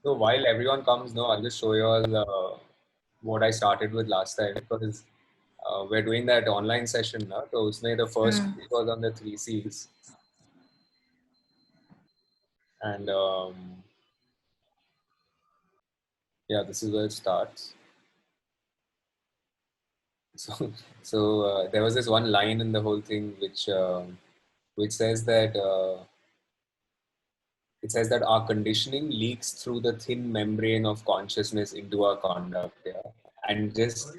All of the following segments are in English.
So while everyone comes, no, I'll just show you all what I started with last time because we're doing that online session now. So usme the first week was on the 3 C's. And yeah, this is where it starts. So there was this one line in the whole thing which says that it says that our conditioning leaks through the thin membrane of consciousness into our conduct. Yeah. And just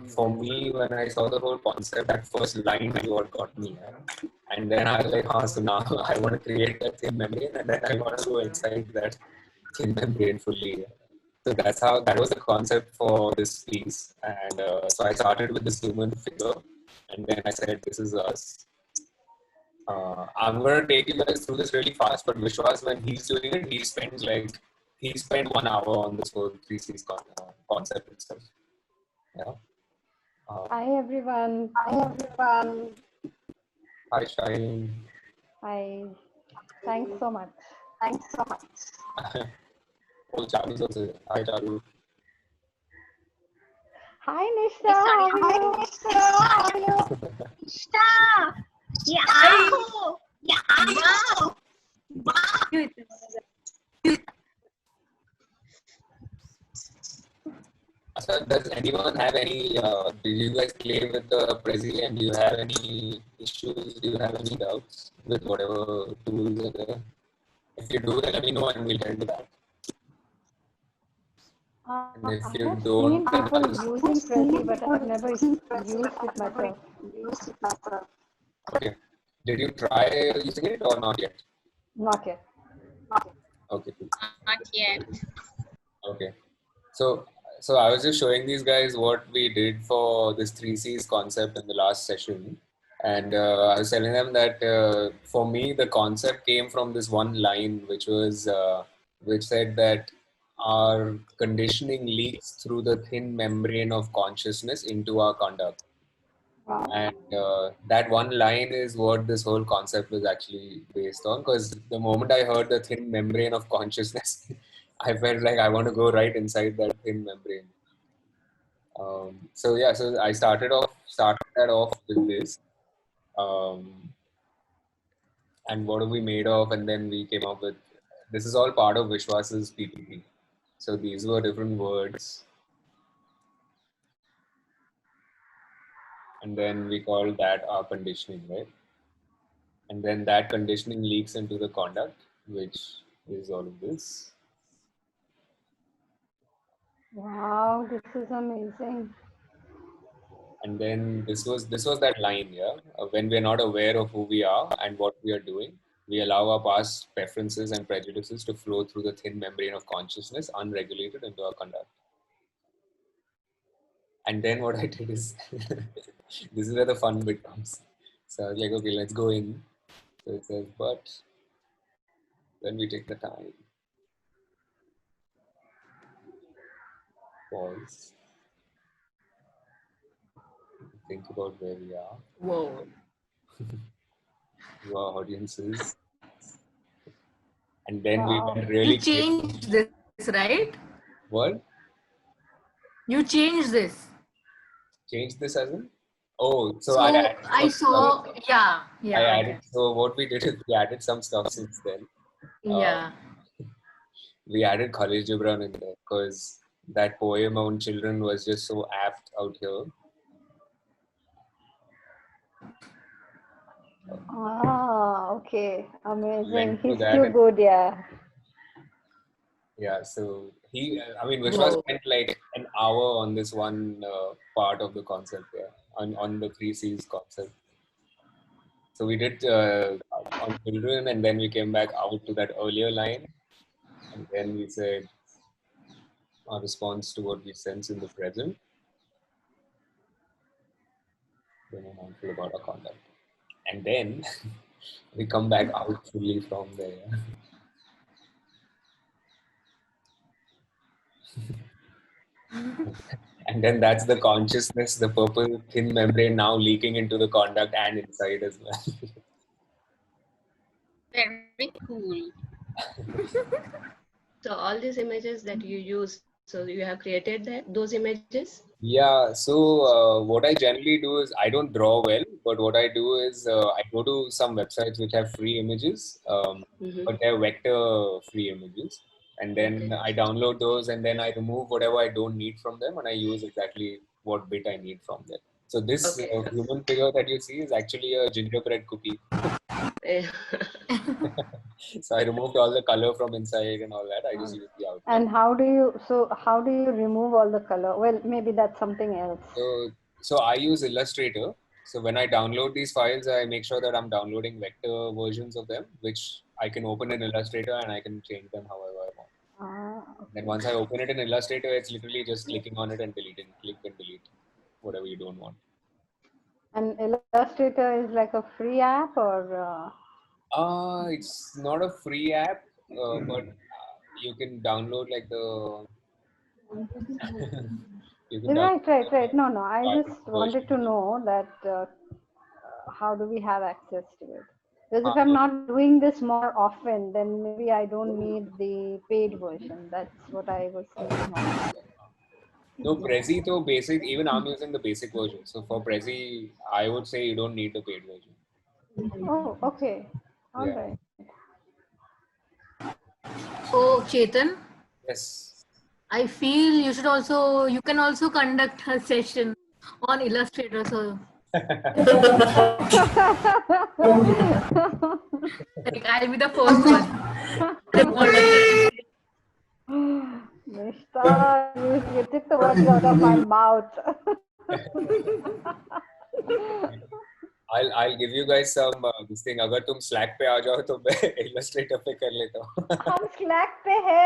for me, when I saw the whole concept, that first line is what got me. Yeah. And then I was like, so now I want to create that thin membrane, and then I want to go inside that thin membrane fully. Yeah. So that was the concept for this piece. And so I started with this human figure, and then I said, this is us. I'm gonna take you guys through this really fast, but Vishwas, when he's doing it, he spent 1 hour on this whole 3 C's concept itself. Yeah. Hi everyone. Hi everyone. Hi Shine. Hi. Thanks so much. Thanks so much. Oh, Charu's also here. Hi Charu. Hi Nisha. How are you? Nisha. How are you? Nisha! Yeah! Yeah! Wow! So does anyone have any, do you guys play with the Brazilian? Do you have any issues? Do you have any doubts with whatever tools are there? If you do, then let me know and we'll get into that. And if you I've don't, seen people using Prezi, but I've never used it myself. Okay. Did you try using it or not yet? Not yet. Okay, cool. Not yet. Okay. So I was just showing these guys what we did for this 3 C's concept in the last session. And I was telling them that for me, the concept came from this one line, which said that our conditioning leaks through the thin membrane of consciousness into our conduct. Wow. And that one line is what this whole concept was actually based on. Because the moment I heard the thin membrane of consciousness, I felt like I want to go right inside that thin membrane. So yeah, so I started that off with this. And what are we made of? And then we came up with this is all part of Vishwas's PPT. So these were different words. And then we called that our conditioning, right? And then that conditioning leaks into the conduct, which is all of this. Wow, this is amazing. And then this was that line, yeah. When we're not aware of who we are and what we are doing, we allow our past preferences and prejudices to flow through the thin membrane of consciousness, unregulated, into our conduct. And then what I did is, this is where the fun bit comes. So I was like, okay, let's go in. So it says, but when we take the time, pause, think about where we are, Whoa. who our audiences, and then we went really You changed this, right? What? You changed this. Change this as in? Oh, So I saw, yeah. I added, so what we did is we added some stuff since then. Yeah. We added Khalil Gibran in there because that poem on children was just so apt out here. Ah, okay. Amazing. Went through He's that too and- good, yeah. Yeah, so Vishwas spent like an hour on this one part of the concept, yeah, on the 3 C's concept. So we did on children, and then we came back out to that earlier line, and then we said our response to what we sense in the present. Then we're mindful about our conduct, and then we come back out fully from there. And then that's the consciousness, the purple thin membrane now leaking into the conduct and inside as well. Very cool. So all these images that you use, so you have created those images? Yeah, so what I generally do is I don't draw well, but what I do is I go to some websites which have free images, Mm-hmm. but they're vector free images. And then Okay. I download those and then I remove whatever I don't need from them and I use exactly what bit I need from them. So this Okay. human figure that you see is actually a gingerbread cookie. So I removed all the color from inside and all that. I just used the outline. And how do you remove all the color? Well, maybe that's something else. So I use Illustrator. So when I download these files, I make sure that I'm downloading vector versions of them, which I can open in Illustrator and I can change them however I want. Then once I open it in Illustrator, it's literally just clicking on it and deleting, click and delete whatever you don't want. And Illustrator is like a free app or? It's not a free app, but you can download like the you can download Right. No. I the just version. wanted to know that how do we have access to it? Because if Uh, I'm not doing this more often, then maybe I don't need the paid version. That's what I was thinking of. No, Prezi though basic, even I'm using the basic version. So for Prezi, I would say you don't need the paid version. Oh, okay. All Yeah. right. So Chetan, Yes. I feel you can also conduct a session on Illustrator. So like, I'll be the first one. Nishta, you took the words out of my mouth. I'll give you guys some this thing. अगर तुम Slack पे आ जाओ तो मैं Illustrator पे कर लेता हूँ. हम Slack पे है.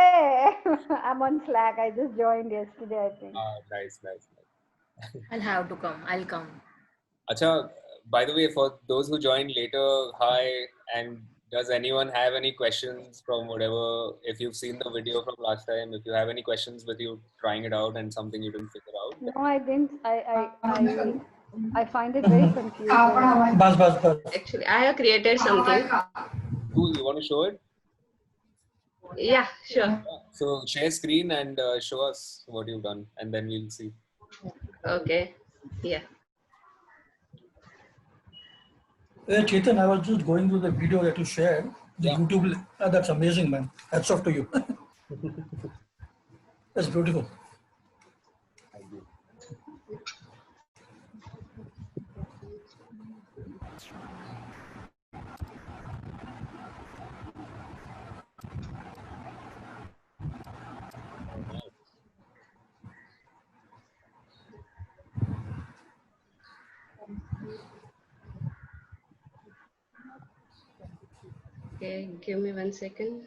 I'm on Slack. I just joined yesterday, I think. Nice. I'll have to come. I'll come. Acha, by the way, for those who joined later, hi. And does anyone have any questions from whatever? If you've seen the video from last time, if you have any questions with you trying it out and something you didn't figure out. No, I didn't. I find it very confusing. Actually, I have created something. Cool. You want to show it? Yeah, sure. So share screen and show us what you've done, and then we'll see. Okay. Yeah. Chetan, I was just going through the video that you shared. The Yeah. YouTube, that's amazing, man. Hats off to you. That's beautiful. Thank you. Okay, give me 1 second.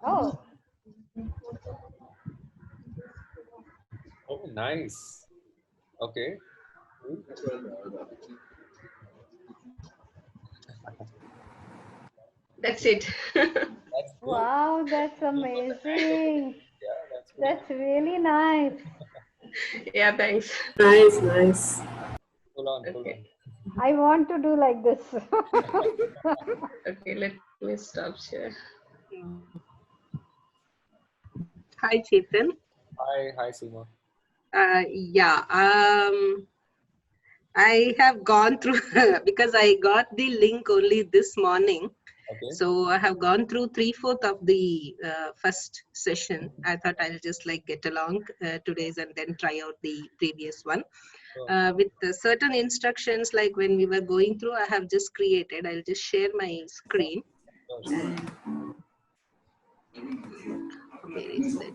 Oh, Oh, nice. Okay. Cool. That's it. That's good. wow, that's amazing. Yeah, that's good. That's really nice. Yeah, thanks. Nice. Pull on. Okay. I want to do like this. Okay, let me stop share. Hi, Chetan. Hi, Seema. I have gone through because I got the link only this morning. Okay. So I have gone through 3/4 of the first session. I thought I'll just like get along today's and then try out the previous one. Sure. With certain instructions, like when we were going through, I have just created. I'll just share my screen. Sure. Where is it?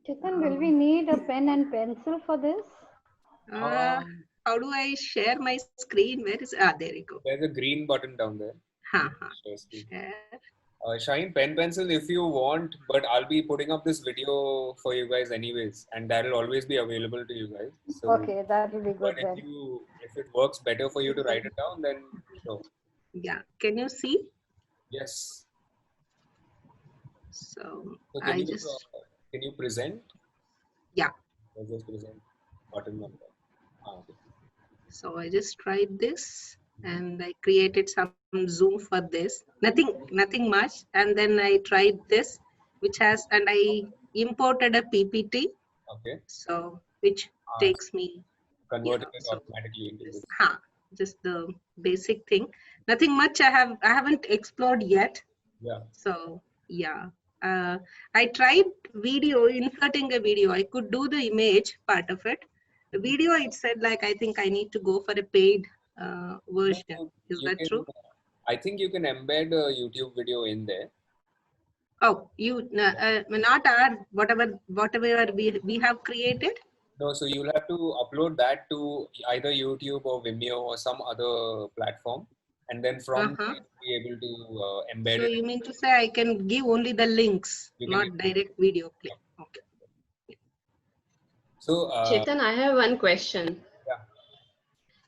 Chetan, will we need a pen and pencil for this? How do I share my screen? Where is there you go. There's a green button down there. Ha. Share screen. Share. Shine, pen pencil if you want, but I'll be putting up this video for you guys anyways, and that'll always be available to you guys. So, Okay, that will be but good then. if it works better for you to write it down, then sure. Yeah, can you see? Yes. So So I just, can you present? yeah. Or just present button number. Okay. So I just tried this and I created some Zoom for this. Nothing much. And then I tried this, which has, and I imported a PPT. Okay. So which takes me, Converting it so automatically into this. just the basic thing. Nothing much I haven't explored yet. Yeah. So yeah. I tried inserting a video. I could do the image part of it. The video, it said like, I think I need to go for a paid version. Is that true? I think you can embed a YouTube video in there. Oh, not our, whatever we have created? No, so you'll have to upload that to either YouTube or Vimeo or some other platform. And then from there, you'll be able to embed So it. you mean to say I can give only the links, You can not direct video play? Okay. So, Chetan, I have one question. yeah.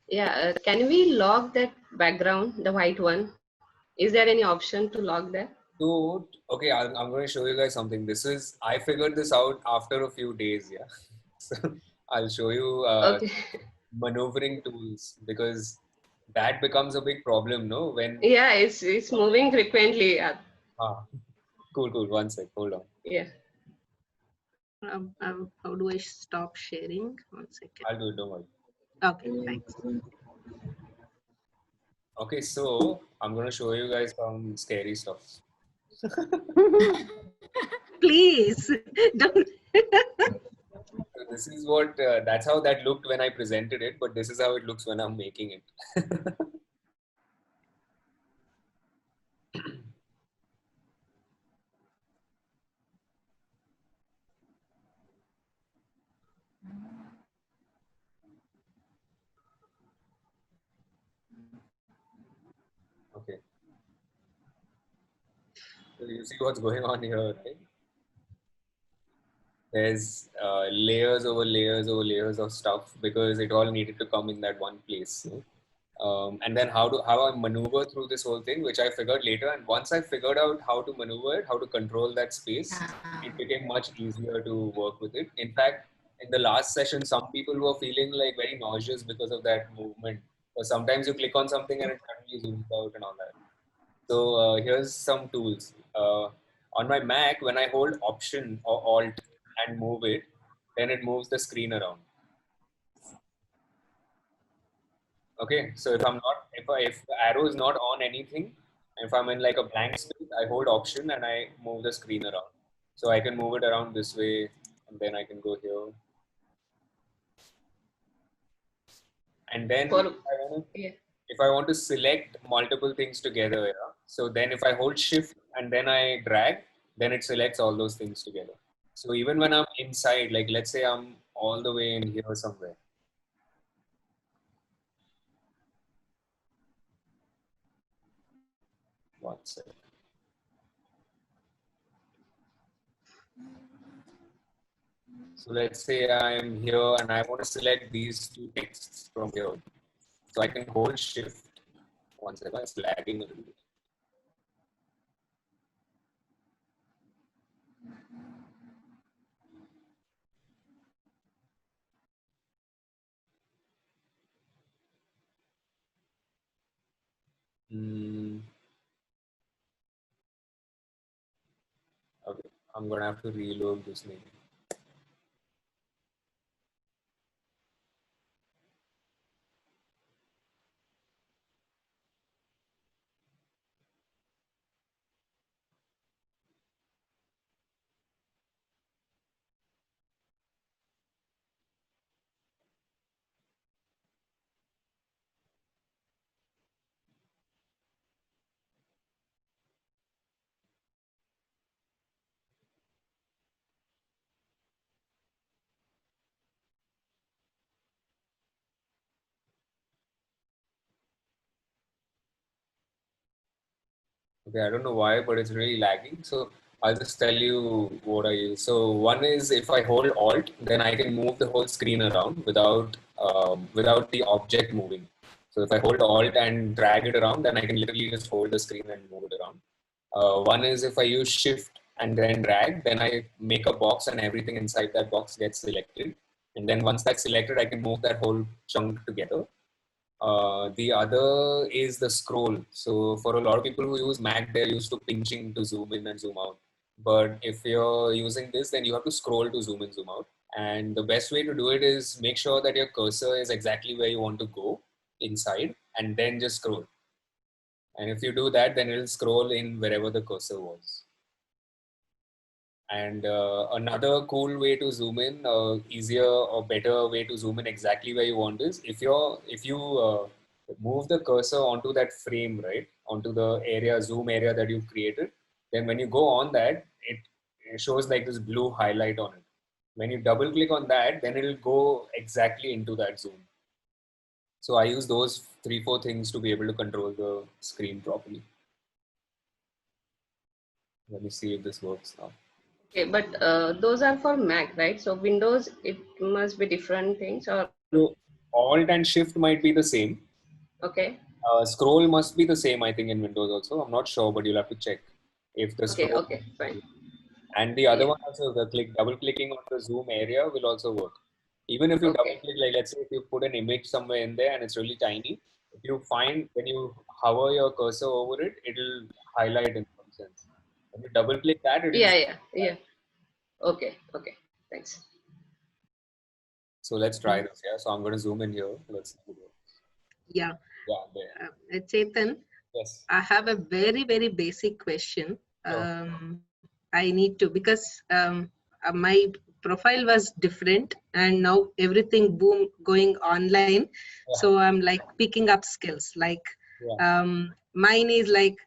Yeah, can we log that background, the white one? Is there any option to log that? So, okay, I'm going to show you guys something. I figured this out after a few days, yeah. So, I'll show you Okay. maneuvering tools, because that becomes a big problem, no? When Yeah, it's moving frequently. Cool. 1 sec. Hold on. Yeah. How do I stop sharing? 1 second. I'll do it. Don't worry. Okay, thanks. Okay, so I'm going to show you guys some scary stuff. Please don't. So this is what, that's how that looked when I presented it, but this is how it looks when I'm making it. Okay. So you see what's going on here, right? There's layers over layers over layers of stuff because it all needed to come in that one place. And then how I maneuver through this whole thing, which I figured later. And once I figured out how to maneuver it, how to control that space, it became much easier to work with it. In fact, in the last session, some people were feeling like very nauseous because of that movement. Or sometimes you click on something and it suddenly zooms out and all that. So here's some tools. On my Mac, when I hold Option or Alt and move it, then it moves the screen around. Okay, so if the arrow is not on anything, if I'm in like a blank space, I hold Option and I move the screen around. So I can move it around this way, and then I can go here. And then if I want to select multiple things together, yeah, so then if I hold Shift and then I drag, then it selects all those things together. So even when I'm inside, like let's say I'm all the way in here somewhere. One second. So let's say I'm here and I want to select these two texts from here. So I can hold Shift. One second, it's lagging a little bit. Okay, I'm gonna have to reload this maybe. Okay, I don't know why, but it's really lagging. So I'll just tell you what I use. So one is if I hold Alt, then I can move the whole screen around without the object moving. So if I hold Alt and drag it around, then I can literally just hold the screen and move it around. One is if I use Shift and then drag, then I make a box and everything inside that box gets selected. And then once that's selected, I can move that whole chunk together. The other is the scroll. So for a lot of people who use Mac, they're used to pinching to zoom in and zoom out. But if you're using this, then you have to scroll to zoom in, zoom out. And the best way to do it is make sure that your cursor is exactly where you want to go inside and then just scroll. And if you do that, then it'll scroll in wherever the cursor was. And another cool way to zoom in, easier or better way to zoom in exactly where you want is if you move the cursor onto that frame, right, onto the area, zoom area that you've created, then when you go on that, it shows like this blue highlight on it. When you double click on that, then it'll go exactly into that zoom. So I use those 3-4 things to be able to control the screen properly. Let me see if this works now. Okay, but those are for Mac, right? So Windows, it must be different things, or So Alt and Shift might be the same. okay, Scroll must be the same, I think, in Windows also. I'm not sure, but you'll have to check if the okay, scroll. okay, fine. And the other Yeah. one also, the double clicking on the zoom area will also work. Even if you double Okay. click, like let's say if you put an image somewhere in there and it's really tiny, if you find when you hover your cursor over it, it'll highlight in some sense. When you double click that, it'll. Yeah. Okay, okay, thanks. So let's try this. Yeah. So I'm going to zoom in here. Let's see. Yeah. Yeah. There. Chetan, Yes. I have a very, very basic question. Sure. I need to, because my profile was different and now everything boom going online. Yeah. So I'm like picking up skills. Like Yeah. mine is like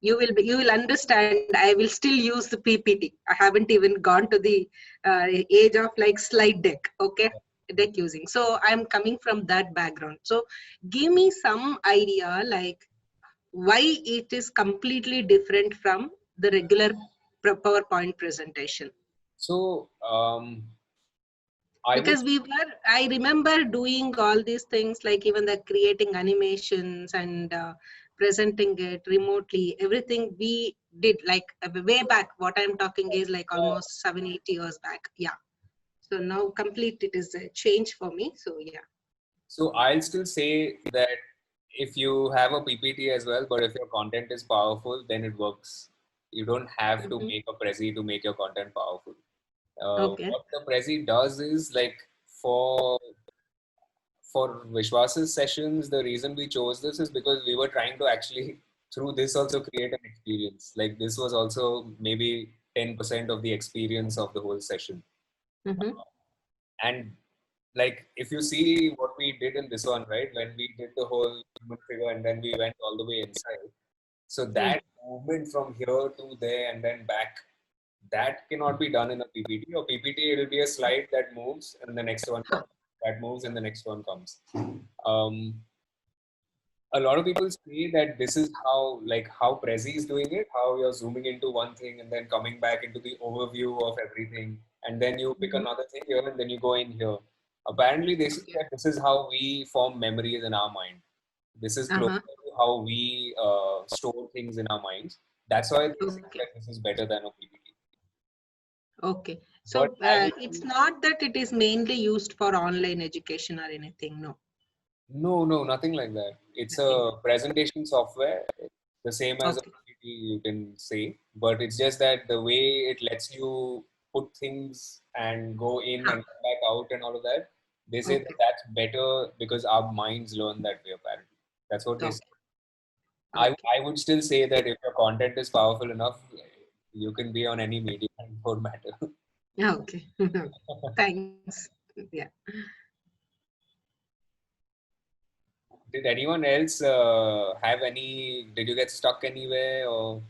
you will understand. I will still use the PPT. I haven't even gone to the age of like slide deck. Okay, deck using. So I'm coming from that background. So give me some idea like why it is completely different from the regular PowerPoint presentation. So Because I remember doing all these things, like even the creating animations and presenting it remotely, everything we did like way back. What I'm talking is like almost 7-8 years back. Yeah. So now complete it is a change for me. So yeah. So I'll still say that if you have a PPT as well, but if your content is powerful, then it works. You don't have to make a Prezi to make your content powerful. Okay. What the Prezi does is like for Vishwas's sessions, the reason we chose this is because we were trying to actually through this also create an experience. Like this was also maybe 10% of the experience of the whole session. And like if you see what we did in this one, right, when we did the whole human figure and then we went all the way inside, so that movement from here to there and then back, that cannot be done in a PPT. Or PPT, it will be a slide that moves and the next one comes, that moves and the next one comes. A lot of people say that this is how Prezi is doing it, how you're zooming into one thing and then coming back into the overview of everything, and then you pick another thing here and then you go in here. Apparently, they say that this is how we form memories in our mind. This is closer to how we store things in our minds. That's why they say that this is better than a PPT. Okay. So it's not that it is mainly used for online education or anything, no? No, nothing like that. It's a presentation software, the same as a PPT, you can say, but it's just that the way it lets you put things and go in and come back out and all of that, they say that that's better because our minds learn that way, apparently. That's what they say. I would still say that if your content is powerful enough, you can be on any medium and it won't matter. Okay. Thanks. Yeah. Did anyone else did you get stuck anywhere or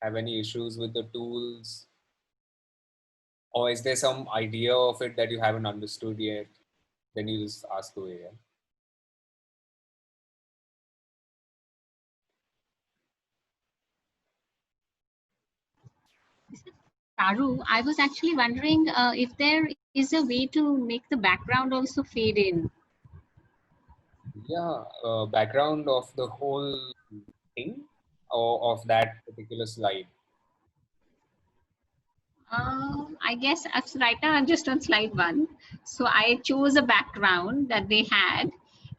have any issues with the tools? Or is there some idea of it that you haven't understood yet? Then you just ask away. Yeah? Paru, I was actually wondering if there is a way to make the background also fade in. Yeah, background of the whole thing or of that particular slide. I guess right now I'm just on slide 1. So I chose a background that they had,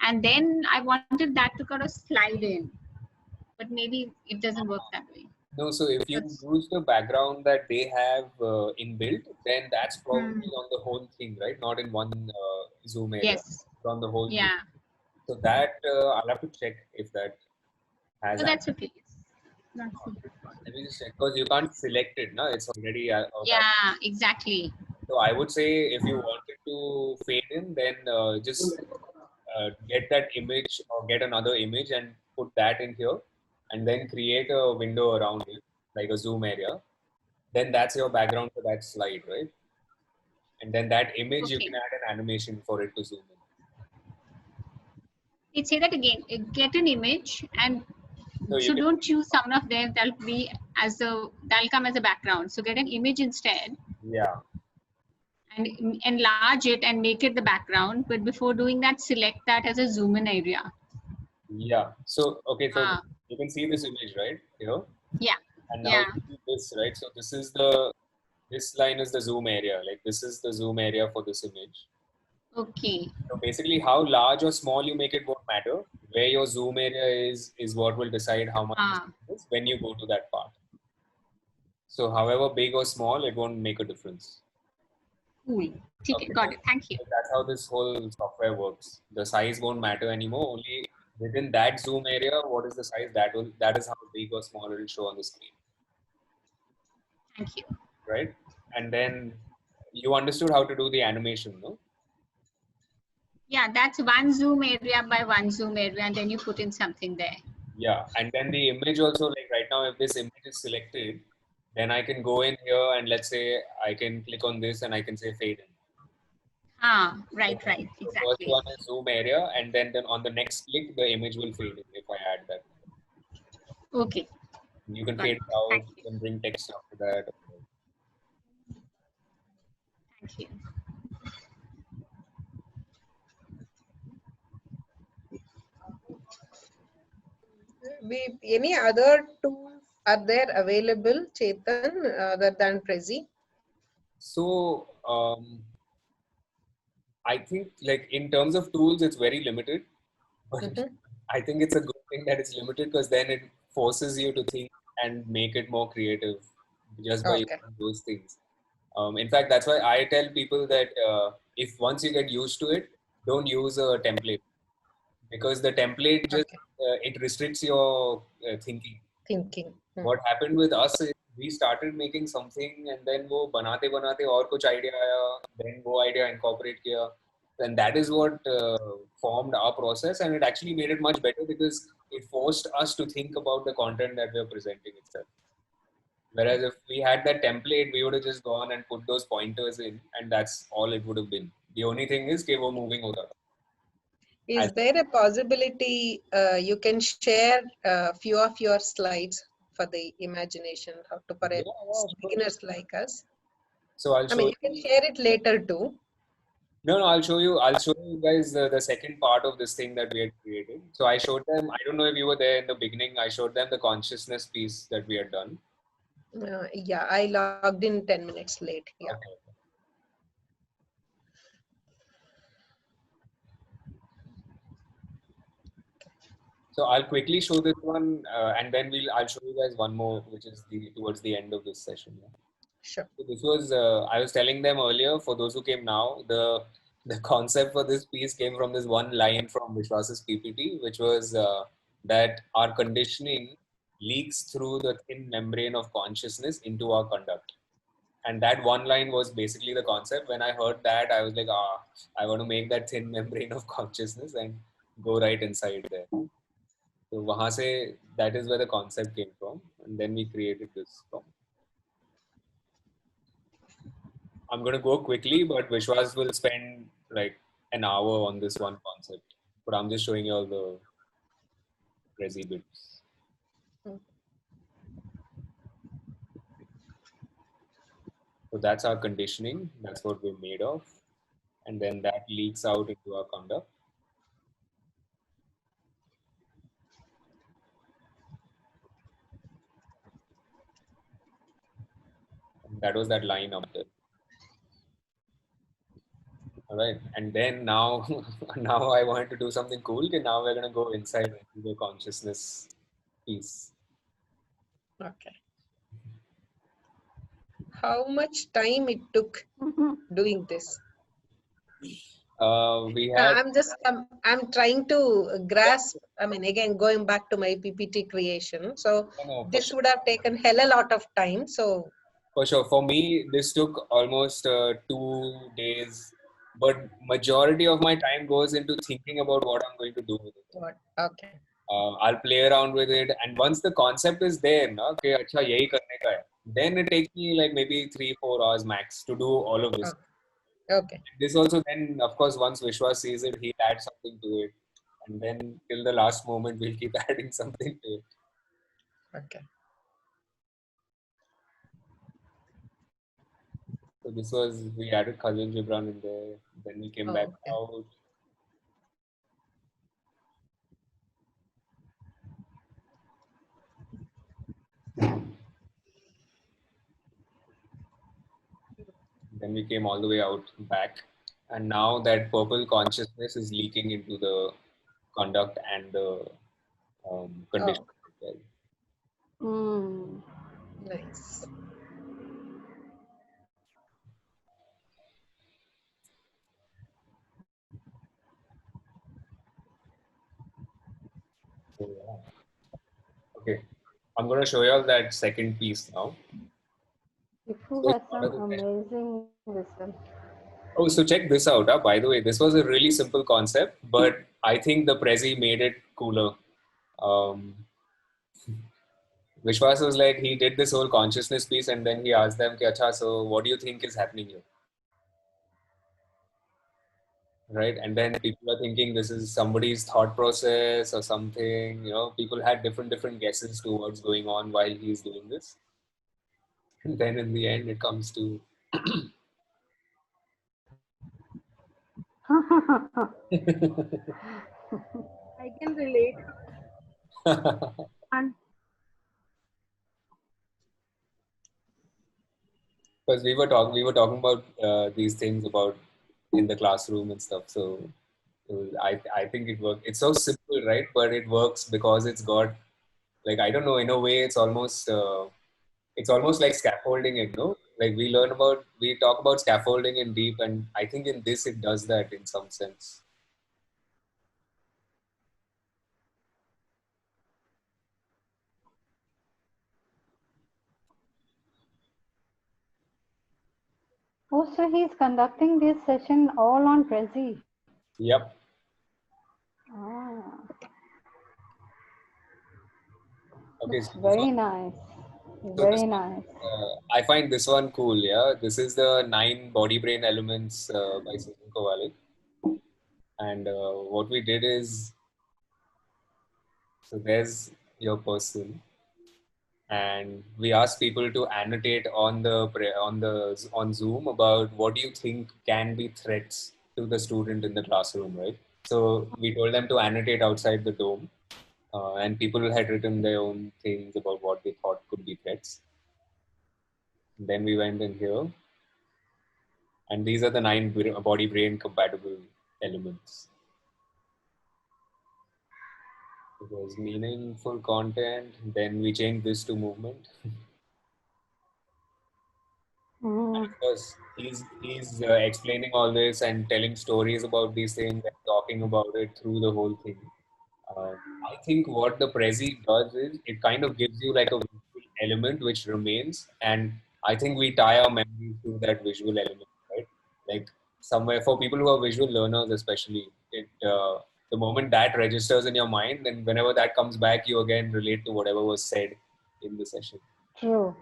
and then I wanted that to kind of slide in. But maybe it doesn't work that way. No, so if you use the background that they have inbuilt, then that's probably on the whole thing, right? Not in one zoom area. Yes. It's on the whole thing. Yeah. So that I'll have to check if that has. So that's okay. That's okay. Let me just check because you can't select it, no? It's already out. Yeah, exactly. So I would say if you wanted to fade in, then just get that image or get another image and put that in here, and then create a window around it, like a zoom area. Then that's your background for that slide, right? And then that image, you Okay. can add an animation for it to zoom in. Let's say that again. Get an image, and So you so can- don't choose some of them that'll come as a background. So get an image instead Yeah. and enlarge it and make it the background. But before doing that, select that as a zoom in area. Yeah. So, okay, so Ah. you can see this image, right? Here. Yeah. And now Yeah. you see this, right? So this line is the zoom area. Like this is the zoom area for this image. Okay. So basically, how large or small you make it won't matter. Where your zoom area is what will decide how much Ah. it is when you go to that part. So however big or small, it won't make a difference. Cool. Okay. Got it. Thank you. So that's how this whole software works. The size won't matter anymore. Only within that zoom area, what is the size that is how big or small it will show on the screen, Thank you. right? And then you understood how to do the animation, no? Yeah, that's one zoom area by one zoom area, and then you put in something there. Yeah, and then the image also, like right now, if this image is selected, then I can go in here and let's say I can click on this and I can say fade in. Ah, right, right, So first exactly. one is zoom area, and then on the next click, the image will fade in if I add that. Okay. You can Got fade it. it out, Thank you can bring text after that. Thank you. Any other tools are there available, Chetan, other than Prezi? So I think like in terms of tools, it's very limited. But Mhm. I think it's a good thing that it's limited because then it forces you to think and make it more creative just by Okay. using those things. In fact, that's why I tell people that if once you get used to it, don't use a template because the template just it restricts your thinking. Thinking. What happened with us is we started making something and then वो बनाते बनाते और कुछ idea आया, then वो idea incorporate किया, and that is what formed our process, and it actually made it much better because it forced us to think about the content that we are presenting itself. Whereas if we had that template, we would have just gone and put those pointers in, and that's all it would have been. The only thing is कि वो moving होता था. Is there a possibility you can share a few of your slides for the imagination, how to for Yeah, of course. beginners like us? So I'll I show mean, you. you can share it later too. No, I'll show you. I'll show you guys the second part of this thing that we had created. So I showed them. I don't know if you were there in the beginning. I showed them the consciousness piece that we had done. Yeah, I logged in 10 minutes late. Yeah. Okay. So I'll quickly show this one, and then I'll show you guys one more, which is towards the end of this session. Yeah. Sure. So this was I was telling them earlier. For those who came now, the concept for this piece came from this one line from Vishwas's PPT, which was that our conditioning leaks through the thin membrane of consciousness into our conduct. And that one line was basically the concept. When I heard that, I was like, I want to make that thin membrane of consciousness and go right inside there. So wahan se, that is where the concept came from. And then we created this from. I'm going to go quickly, but Vishwas will spend like an hour on this one concept. But I'm just showing you all the Prezi bits. So that's our conditioning. That's what we're made of. And then that leaks out into our conduct. And that was that line up there. All right. And then now, now I wanted to do something cool. Okay, now we're going to go inside into the consciousness piece. Okay. How much time it took doing this? We had I'm trying to grasp. I mean, again, going back to my PPT creation. So this would have taken hell a lot of time. So for sure. For me, this took almost 2 days, but majority of my time goes into thinking about what I'm going to do with it. what? Okay. I'll play around with it, and once the concept is there, na, कि अच्छा यही करने का है, then it takes me like maybe 3-4 hours max to do all of this. Okay. This also, then of course, once Vishwas sees it, he'll add something to it, and then till the last moment, we'll keep adding something to it. Okay. So this was, we added Khalil Gibran in there, then we came back Okay. out. Then we came all the way out back, and now that purple consciousness is leaking into the conduct and the condition. Nice. So, yeah. Okay, I'm going to show you all that second piece now. Shifu So has some amazing wisdom. Oh, so check this out. By the way, this was a really simple concept, but I think the Prezi made it cooler. Vishwas was like, he did this whole consciousness piece and then he asked them, Ki, Acha, so what do you think is happening here? Right? And then people are thinking this is somebody's thought process or something. You know, people had different guesses to what's going on while he's doing this. And then in the end, it comes to I can relate. And because we were talking about these things about in the classroom and stuff. So I think it worked. It's so simple, right? But it works because it's got, like, I don't know, in a way it's almost like scaffolding it, no? Like we talk about scaffolding in deep, and I think in this it does that in some sense. Oh, so he's conducting this session all on Prezi. Yep. Okay, That's so very nice. Very nice. I find this one cool. Yeah, this is the 9 body brain elements by Susan Kowalik, and what we did is, so there's your person, and we asked people to annotate on Zoom about what do you think can be threats to the student in the classroom, right? So we told them to annotate outside the dome, and people had written their own things about what they thought could be threats. Then we went in here, and these are the 9 body-brain compatible elements. It was meaningful content. Then we changed this to movement. And of course, he's explaining all this and telling stories about these things and talking about it through the whole thing. I think what the Prezi does is it kind of gives you like a visual element which remains, and I think we tie our memories to that visual element, right? Like somewhere for people who are visual learners, especially, the moment that registers in your mind, then whenever that comes back, you again relate to whatever was said in the session. True.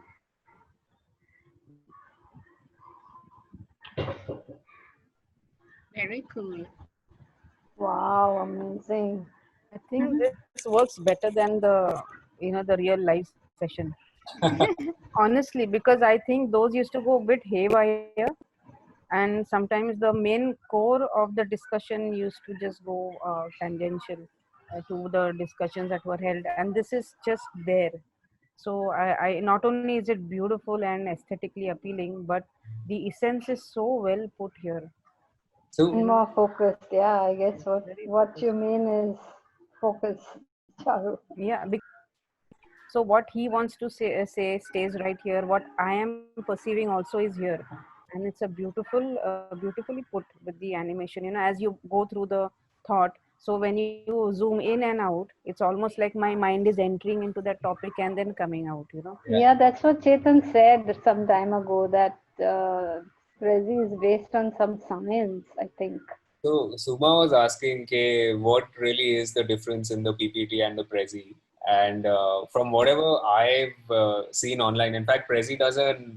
Very cool. Wow, amazing. I think this works better than the the real life session. Honestly, because I think those used to go a bit haywire, and sometimes the main core of the discussion used to just go tangential to the discussions that were held, and this is just there. So I not only is it beautiful and aesthetically appealing, but the essence is so well put here. So And more focused. Yeah, I guess Very what you focused. mean is focus, Charu. Yeah. So what he wants to say stays right here. What I am perceiving also is here, and it's a beautifully put with the animation. As you go through the thought. So when you zoom in and out, it's almost like my mind is entering into that topic and then coming out. yeah. Yeah, that's what Chetan said some time ago, that Prezi is based on some science, I think. So Suma was asking, okay, what really is the difference in the PPT and the Prezi? And from whatever I've seen online, in fact, Prezi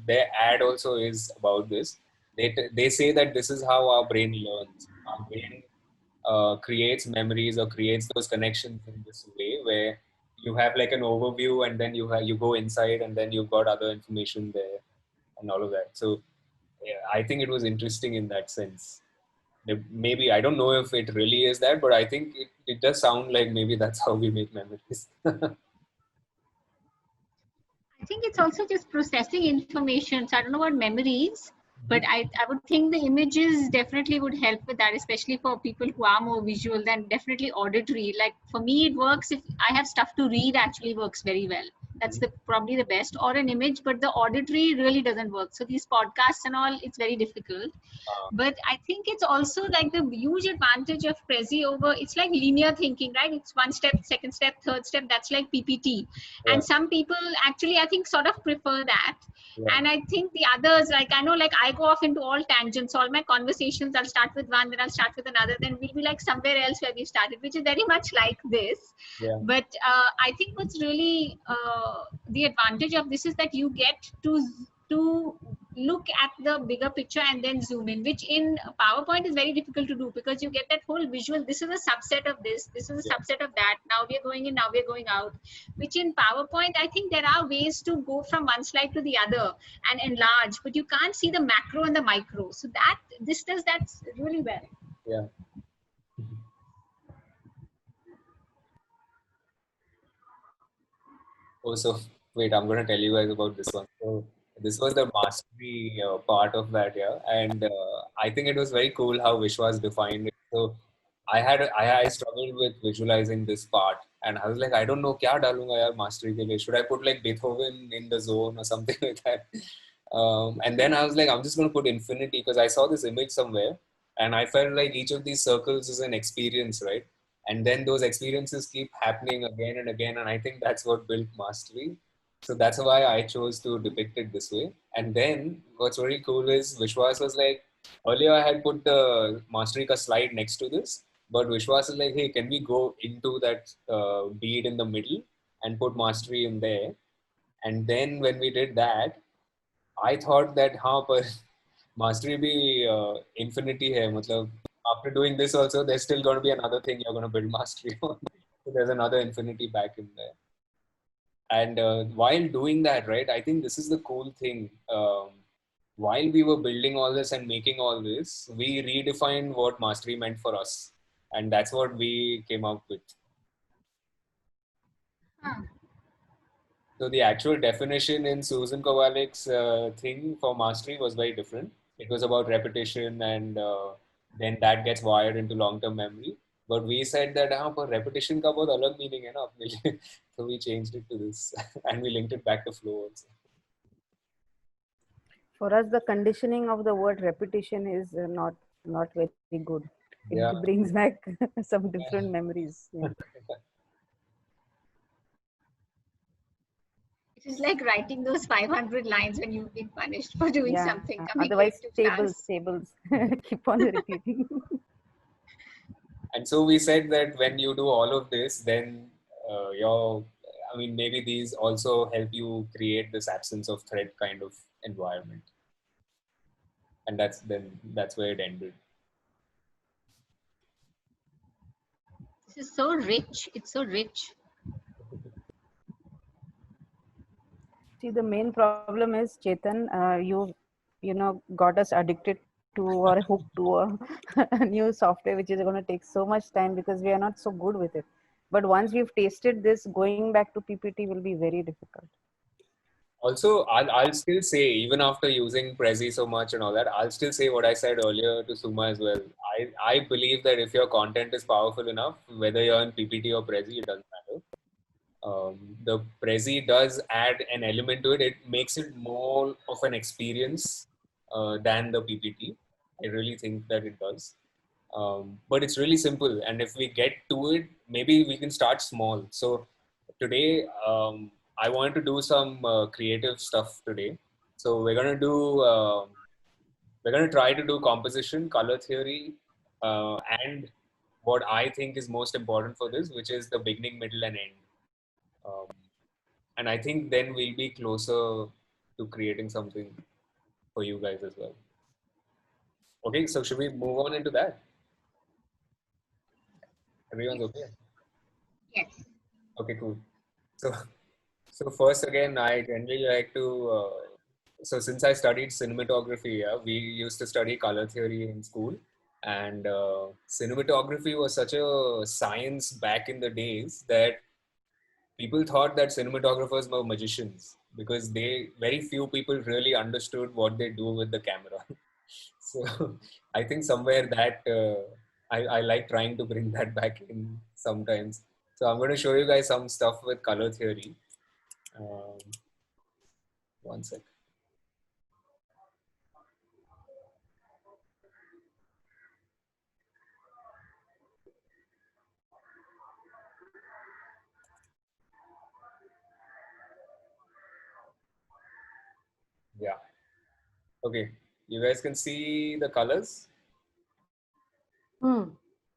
their ad also is about this. They say that this is how our brain learns. Our brain creates memories or creates those connections in this way, where you have like an overview, and then you go inside, and then you've got other information there and all of that. So yeah, I think it was interesting in that sense. Maybe I don't know if it really is that, but I think it does sound like maybe that's how we make memories. I think it's also just processing information. So I don't know about memories, but I would think the images definitely would help with that, especially for people who are more visual than definitely auditory. Like for me, it works if I have stuff to read, actually works very well. That's probably the best, or an image, but the auditory really doesn't work. So these podcasts and all, it's very difficult. But I think it's also like the huge advantage of Prezi over, it's like linear thinking, right? It's one step, second step, third step. That's like PPT. Yeah. And some people actually, I think, sort of prefer that. Yeah. And I think the others, like I know, like I go off into all tangents. All my conversations, I'll start with one, then I'll start with another, then we'll be like somewhere else where we started, which is very much like this. Yeah. But I think what's really the advantage of this is that you get to look at the bigger picture and then zoom in, which in PowerPoint is very difficult to do, because you get that whole visual. This is a subset of this is a subset of that. Now we are going in, now we are going out, which in PowerPoint, I think there are ways to go from one slide to the other and enlarge, but you can't see the macro and the micro. So this does that really well. Yeah. Oh, so wait, I'm going to tell you guys about this one. So this was the mastery part of that, yeah. And I think it was very cool how Vishwas defined it. So I struggled with visualizing this part, and I was like, I don't know, kya dalunga yaar mastery ke liye. Should I put like Beethoven in the zone or something like that? And then I was like, I'm just going to put infinity, because I saw this image somewhere, and I felt like each of these circles is an experience, right? And then those experiences keep happening again and again, and I think that's what built mastery. So that's why I chose to depict it this way. And then what's very cool is Vishwas was like, earlier I had put the mastery ka slide next to this, but Vishwas is like, hey, can we go into that bead in the middle and put mastery in there? And then when we did that, I thought that हाँ पर mastery भी infinity है, मतलब after doing this also there's still going to be another thing you're going to build mastery on. So there's another infinity back in there. And while doing that, right, I think this is the cool thing. While we were building all this and making all this, we redefined what mastery meant for us, and that's what we came up with. So the actual definition in Susan Kovalik's thing for mastery was very different. It was about repetition, and then that gets wired into long-term memory. But we said that पर repetition का बहुत अलग meaning है ना अपने लिए. So we changed it to this, and we linked it back to flow also. For us, the conditioning of the word repetition is not very good. It Yeah. brings back some different memories. Yeah. It is like writing those 500 lines when you've been punished for doing something. Otherwise, tables keep on repeating. And so we said that when you do all of this, then maybe these also help you create this absence of threat kind of environment. And that's where it ended. This is so rich. It's so rich. See, the main problem is, Chetan, you know, got us addicted to or hooked to a, a new software, which is going to take so much time because we are not so good with it. But once we've tasted this, going back to PPT will be very difficult. Also, I'll still say, even after using Prezi so much and all that, I'll still say what I said earlier to Suma as well. I believe that if your content is powerful enough, whether you're in PPT or Prezi, it doesn't matter. The Prezi does add an element to it. It makes it more of an experience than the PPT. I really think that it does. But it's really simple. And if we get to it, maybe we can start small. So today, I wanted to do some creative stuff today. So we're going to try to do composition, color theory, and what I think is most important for this, which is the beginning, middle, and end. Um, and I think then we'll be closer to creating something for you guys as well. Okay, so should we move on into that? Everyone's okay? Yes. Okay, cool. So first again, I generally like to, so since I studied cinematography, yeah, we used to study color theory in school. And cinematography was such a science back in the days that people thought that cinematographers were magicians because very few people really understood what they do with the camera. So I think somewhere that I like trying to bring that back in sometimes. So I'm going to show you guys some stuff with color theory. One sec. Yeah. Okay. You guys can see the colors,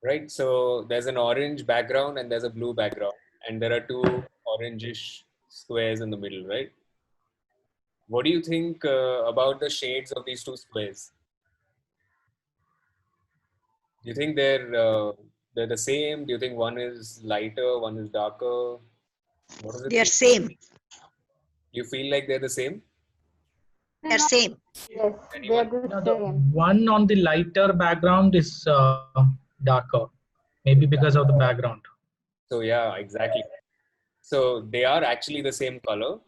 right? So there's an orange background and there's a blue background, and there are two orangish squares in the middle, right? What do you think about the shades of these two squares? Do you think they're the same? Do you think one is lighter, one is darker? What is it? They are same. You feel like they're the same? They are same. Yes, they are the No, the same. one on the lighter background is darker, maybe because of the background. So yeah, exactly. So they are actually the same color,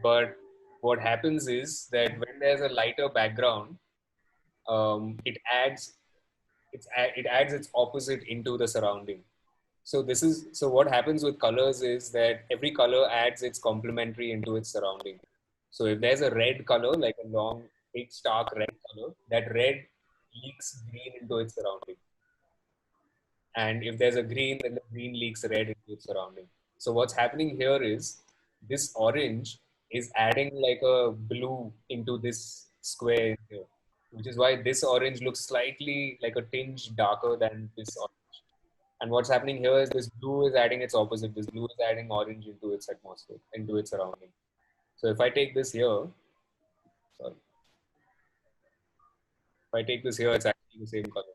but what happens is that when there's a lighter background, it adds its opposite into the surrounding. So what happens with colors is that every color adds its complementary into its surrounding. So if there's a red color, like a long, big, stark red color, that red leaks green into its surrounding. And if there's a green, then the green leaks red into its surrounding. So what's happening here is this orange is adding like a blue into this square here, which is why this orange looks slightly like a tinge darker than this orange. And what's happening here is this blue is adding its opposite. This blue is adding orange into its atmosphere, into its surrounding. So if I take this here, sorry. If I take this here, it's actually the same color.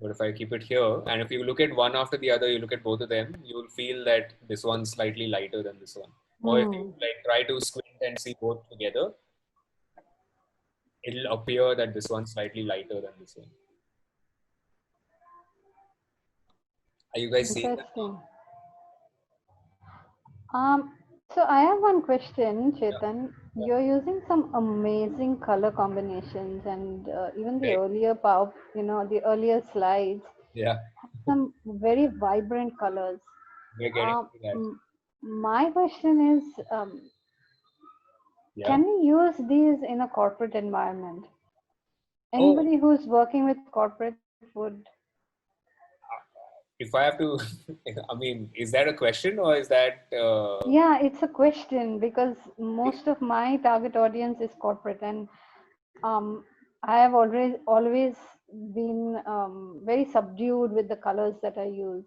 But if I keep it here, and if you look at one after the other, you look at both of them, you will feel that this one's slightly lighter than this one. Or if you like try to squint and see both together, it'll appear that this one's slightly lighter than this one. Are you guys seeing that? Interesting. So I have one question, Chetan. You're using some amazing color combinations, and even the earlier the earlier slides. Yeah. Some very vibrant colors. We're getting to that. My question is, can we use these in a corporate environment? Anybody who's working with corporate would. If I have to, I mean, is that a question or is that? Yeah, it's a question because most of my target audience is corporate, and I have always been very subdued with the colors that I use.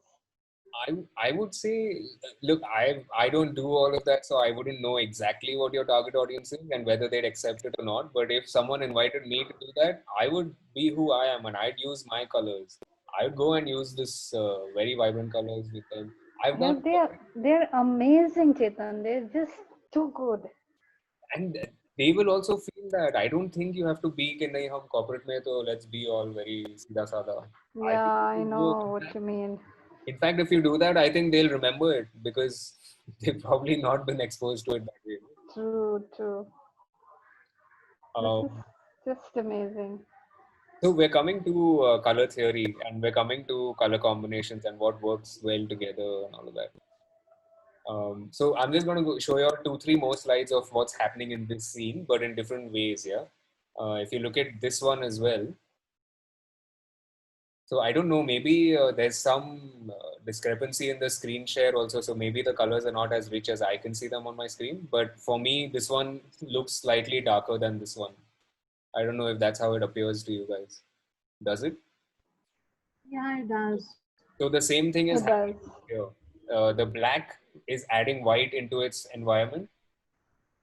I would say, look, I don't do all of that, so I wouldn't know exactly what your target audience is and whether they'd accept it or not. But if someone invited me to do that, I would be who I am and I'd use my colors. I would go and use this very vibrant colors with them. They're amazing, Chetan. They're just too good. And they will also feel that. I don't think you have to be कि नहीं हम corporate में तो let's be all very सीधा साधा. I Yeah, think I if you know do what that, you mean. in fact, if you do that, I think they'll remember it because they've probably not been exposed to it that way. True, true. This is Um, just amazing. so we're coming to color theory and we're coming to color combinations and what works well together and all of that. So I'm just going to show you 2-3 more slides of what's happening in this scene, but in different ways. Yeah. If you look at this one as well. So I don't know, maybe there's some discrepancy in the screen share also. So maybe the colors are not as rich as I can see them on my screen. But for me, this one looks slightly darker than this one. I don't know if that's how it appears to you guys. Does it? Yeah, it does. So the same thing is It happening does. here. The black is adding white into its environment,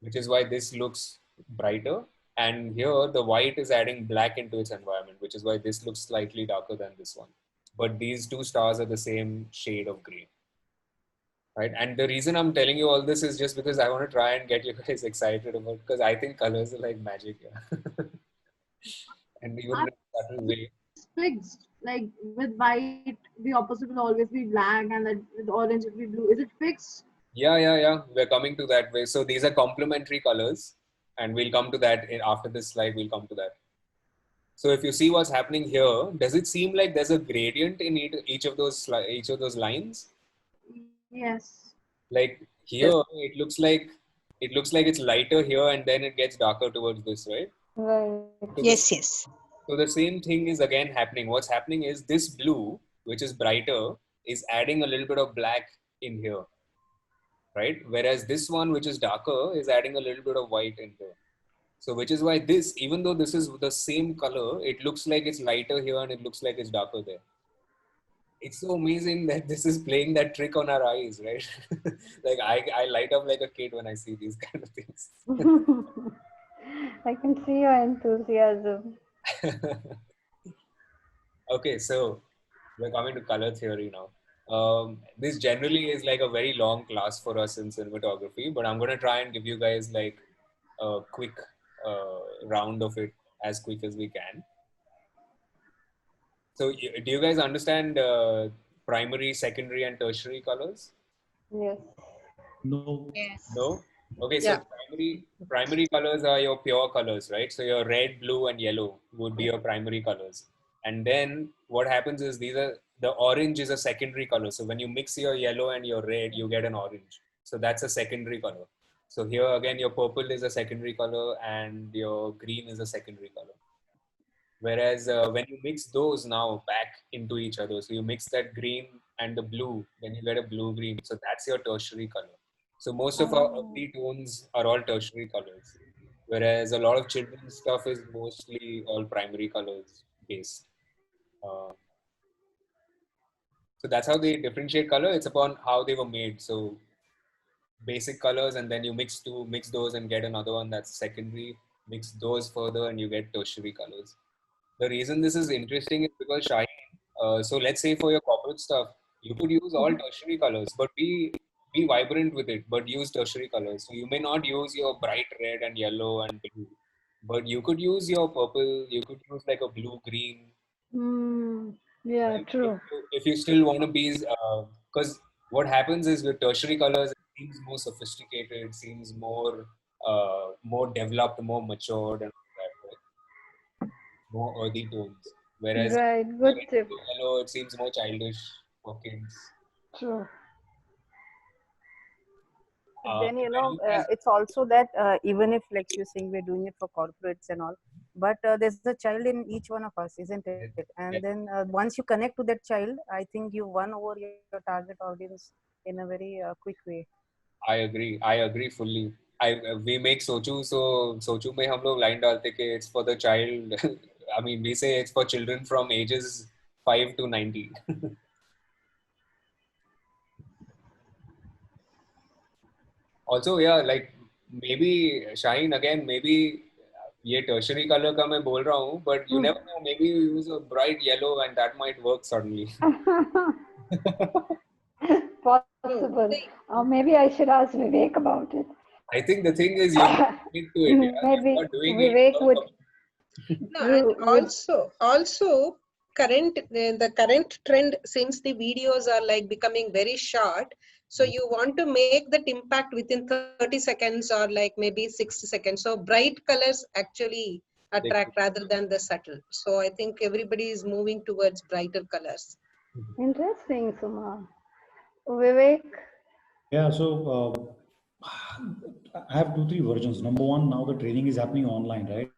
which is why this looks brighter. And here the white is adding black into its environment, which is why this looks slightly darker than this one. But these two stars are the same shade of green, right? And the reason I'm telling you all this is just because I want to try and get you guys excited about, because I think colors are like magic, yeah. And even in a subtle way. It's fixed. Like with white, the opposite will always be black, and that with orange it will be blue. Is it fixed? Yeah. We're coming to that way. So these are complementary colors, and we'll come to that after this slide. We'll come to that. So if you see what's happening here, does it seem like there's a gradient in each of those lines? Yes. Like here, it looks like it's lighter here, and then it gets darker towards this, right? Right. So Yes. So the same thing is again happening. What's happening is this blue, which is brighter, is adding a little bit of black in here, right? Whereas this one, which is darker, is adding a little bit of white in here. So which is why this, even though this is the same color, it looks like it's lighter here and it looks like it's darker there. It's so amazing that this is playing that trick on our eyes, right? Like I light up like a kid when I see these kind of things. I can see your enthusiasm. Okay, so we're coming to color theory now. This generally is like a very long class for us in cinematography, but I'm going to try and give you guys like a quick round of it as quick as we can. So do you guys understand primary, secondary, and tertiary colors? Yes. No. Yes. No? Okay, so primary colors are your pure colors, right? So your red, blue, and yellow would be your primary colors. And then what happens is the orange is a secondary color. So when you mix your yellow and your red, you get an orange. So that's a secondary color. So here again, your purple is a secondary color and your green is a secondary color. Whereas when you mix those now back into each other, so you mix that green and the blue, then you get a blue-green. So that's your tertiary color. So most of our early tones are all tertiary colors, whereas a lot of children's stuff is mostly all primary colors based. So that's how they differentiate color. It's upon how they were made. So basic colors, and then you mix those and get another one that's secondary. Mix those further, and you get tertiary colors. The reason this is interesting is because Shaheen, so let's say for your corporate stuff, you could use all tertiary colors, but be vibrant with it, but use tertiary colors. So you may not use your bright red and yellow and blue, but you could use your purple, you could use like a blue green. Yeah, Right? true. If you still want to be, because what happens is with tertiary colors, it seems more sophisticated, it seems more developed, more matured, and all that, right? More earthy tones. Whereas Right, good tip. yellow, it seems more childish for kids. True. But then it's also that even if, like you're saying, we're doing it for corporates and all, but there's a child in each one of us, isn't it? And then once you connect to that child, I think you won over your target audience in a very quick way. I agree fully. We make sochu, so sochu में हम लोग line डालते कि it's for the child. I mean, we say it's for children from ages 5 to 90. Also, yeah, like maybe Shaheen again, maybe ये tertiary color का मैं बोल रहा हूँ, but you never know. Maybe you use a bright yellow and that might work suddenly. Possible. Maybe I should ask Vivek about it. I think the thing is you need to it. Yeah? Maybe You're not doing Vivek it. would. No, and would also the current trend, since the videos are like becoming very short, so you want to make that impact within 30 seconds or like maybe 60 seconds. So bright colors actually attract rather than the subtle. So I think everybody is moving towards brighter colors. Interesting, Suma. Vivek. Yeah, so I have 2, 3 versions. Number one, now the training is happening online, right?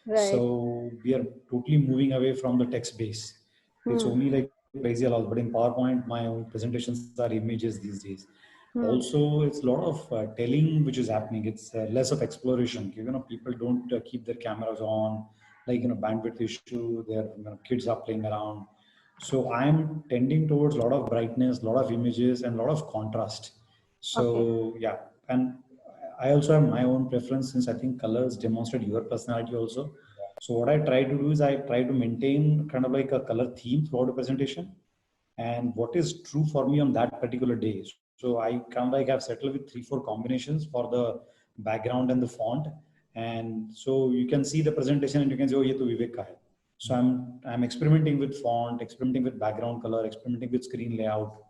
Right. So we are totally moving away from the text base. It's only like crazy allows, but in PowerPoint, my own presentations are images these days. Also, it's a lot of telling which is happening. It's less of exploration. You know, people don't keep their cameras on, like, you know, bandwidth issue. Their kids are playing around. So I'm tending towards a lot of brightness, a lot of images, and a lot of contrast. So yeah, and I also have my own preference, since I think colors demonstrate your personality also. So what I try to do is I try to maintain kind of like a color theme throughout the presentation, and what is true for me on that particular day. So I kind of like have settled with 3, 4 combinations for the background and the font, and so you can see the presentation and you can say, oh, ye to Vivek ka hai. So I'm experimenting with font, experimenting with background color, experimenting with screen layout.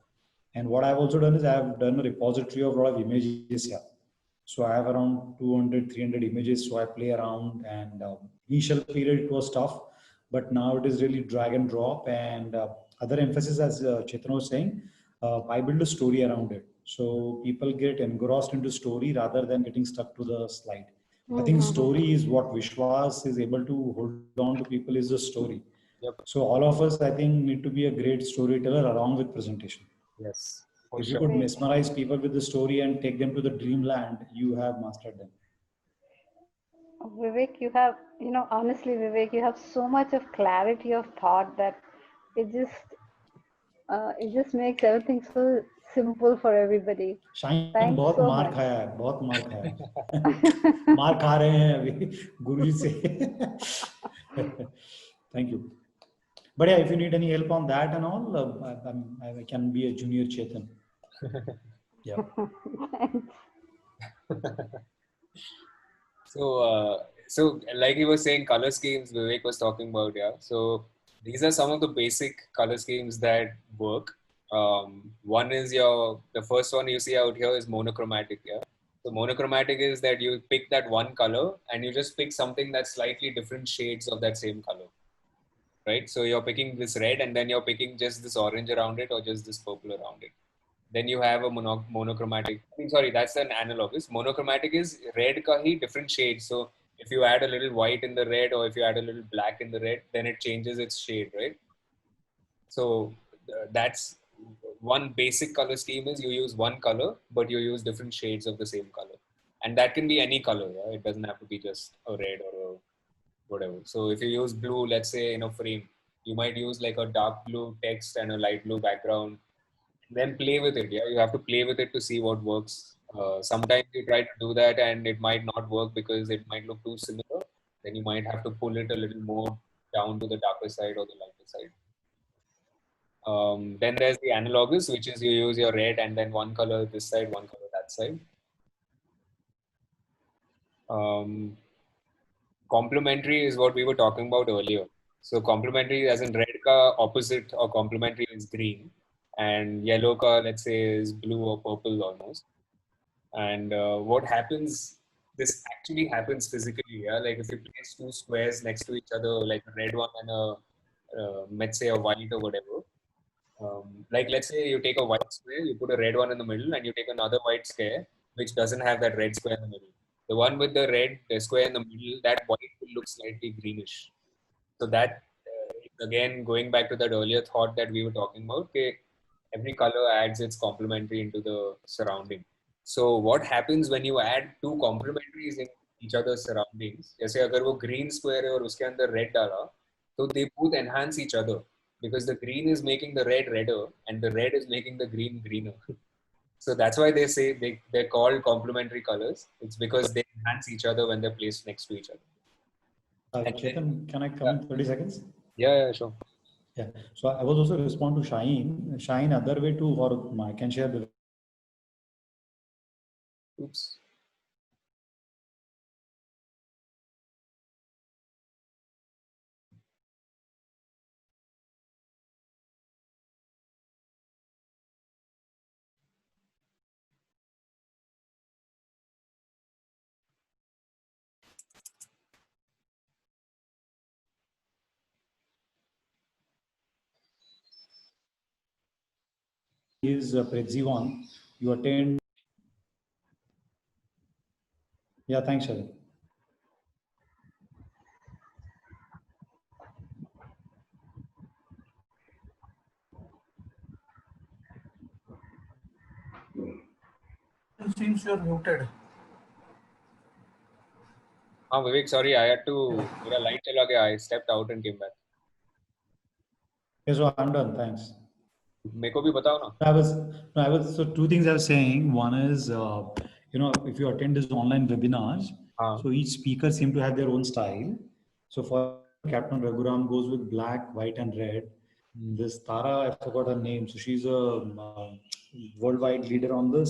And what I've also done is I've done a repository of a lot of images here. So I have around 200, 300 images. So I play around, and initial period it was tough, but now it is really drag and drop. And other emphasis, as Chetan was saying, I build a story around it. So people get engrossed into story rather than getting stuck to the slide. I think story is what Vishwas is able to hold on to people, is the story. So all of us, I think, need to be a great storyteller along with presentation. Yes. If you could mesmerize people with the story and take them to the dreamland, you have mastered them. Vivek, you have, you know, honestly, Vivek, you have so much of clarity of thought that it just makes everything so simple for everybody. Shine Thanks बहुत so मार much. खाया है, बहुत मार खाया है. मार खा रहे हैं अभी गुरुजी से. Thank you. But yeah, if you need any help on that and all, I can be a junior Chetan. Yeah. So like he was saying, color schemes Vivek was talking about, yeah. So these are some of the basic color schemes that work. One is the first one you see out here is monochromatic, yeah. So monochromatic is that you pick that one color and you just pick something that's slightly different shades of that same color, right? So you're picking this red and then you're picking just this orange around it or just this purple around it. Then you have a monochromatic. Sorry, that's an analogous. Monochromatic is red ka hi different shades. So if you add a little white in the red or if you add a little black in the red, then it changes its shade, right? So that's one basic color scheme is you use one color, but you use different shades of the same color. And that can be any color. Yeah? It doesn't have to be just a red or a whatever. So if you use blue, let's say in a frame, you might use like a dark blue text and a light blue background. Then play with it. Yeah, you have to play with it to see what works. Sometimes you try to do that and it might not work because it might look too similar. Then you might have to pull it a little more down to the darker side or the lighter side. Then there's the analogous, which is you use your red and then one color this side, one color that side. Complementary is what we were talking about earlier. So complementary as in red ka opposite or complementary is green, and yellow ka, let's say, is blue or purple almost. And what happens, this actually happens physically, yeah? Like if you place two squares next to each other, like a red one and let's say a white or whatever. Like let's say you take a white square, you put a red one in the middle, and you take another white square which doesn't have that red square in the middle. The one with the red square in the middle, that white will look slightly greenish. So that, again, going back to that earlier thought that we were talking about, okay, every color adds its complementary into the surrounding. So what happens when you add two complementaries in each other's surroundings? जैसे अगर वो green square है और उसके अंदर red डाला, तो they both enhance each other because the green is making the red redder and the red is making the green greener. So that's why they say they're called complementary colors. It's because they enhance each other when they're placed next to each other. Chetan, can I come in 30 seconds? Yeah, sure. Yeah. So I was also respond to Shaheen. Shaheen, other way to, or I can share the. Oops. is Prezi one. You attend. Yeah, thanks, Sharon. It seems you're muted. Vivek, sorry, I had to. मेरा light चला गया. I stepped out and came back. Yes, so I'm done. Thanks. मेरे को भी बताओ ना. I was. So two things I was saying. One is, if you attend these online webinars, so each speaker seem to have their own style. So for Captain Raghuram goes with black, white, and red. This Tara, I forgot her name. So she's a worldwide leader on the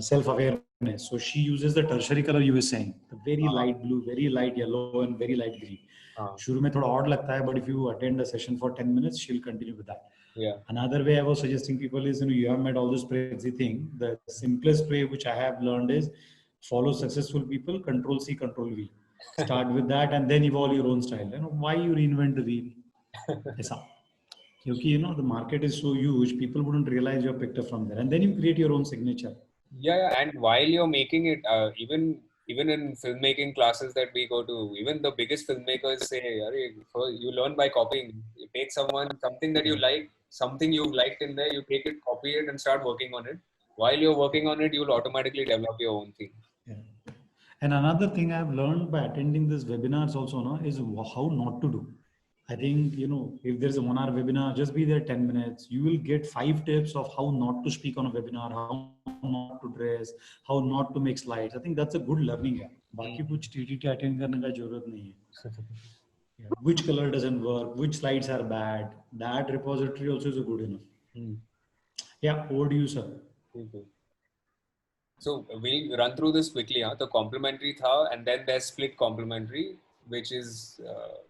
self-awareness. So she uses the tertiary color you were saying, the very light blue, very light yellow, and very light green. शुरू में थोड़ा odd लगता है, but if you attend a session for 10 minutes, she'll continue with that. Yeah. Another way I was suggesting people is, you have met all this crazy thing. The simplest way which I have learned is follow successful people, Control C, Control V. Start with that and then evolve your own style. Why you reinvent the wheel? Because the market is so huge, people wouldn't realize you're picked up from there, and then you create your own signature. Yeah, and while you're making it, even in filmmaking classes that we go to, even the biggest filmmakers say, you learn by copying. You take something that you like, something you've liked in there, you take it, copy it, and start working on it. While you're working on it, you'll automatically develop your own thing. Yeah. And another thing I've learned by attending these webinars also is how not to do. I think, if there's a 1 hour webinar, just be there 10 minutes. You will get 5 tips of how not to speak on a webinar, how not to dress, how not to make slides. I think that's a good learning. Baki kuch TTT attend karne ka zarurat nahi hai. Which color doesn't work, which slides are bad. That repository also is a good enough. Yeah, over to you, sir. So we'll run through this quickly. The complementary tha, and then there's split complementary, which is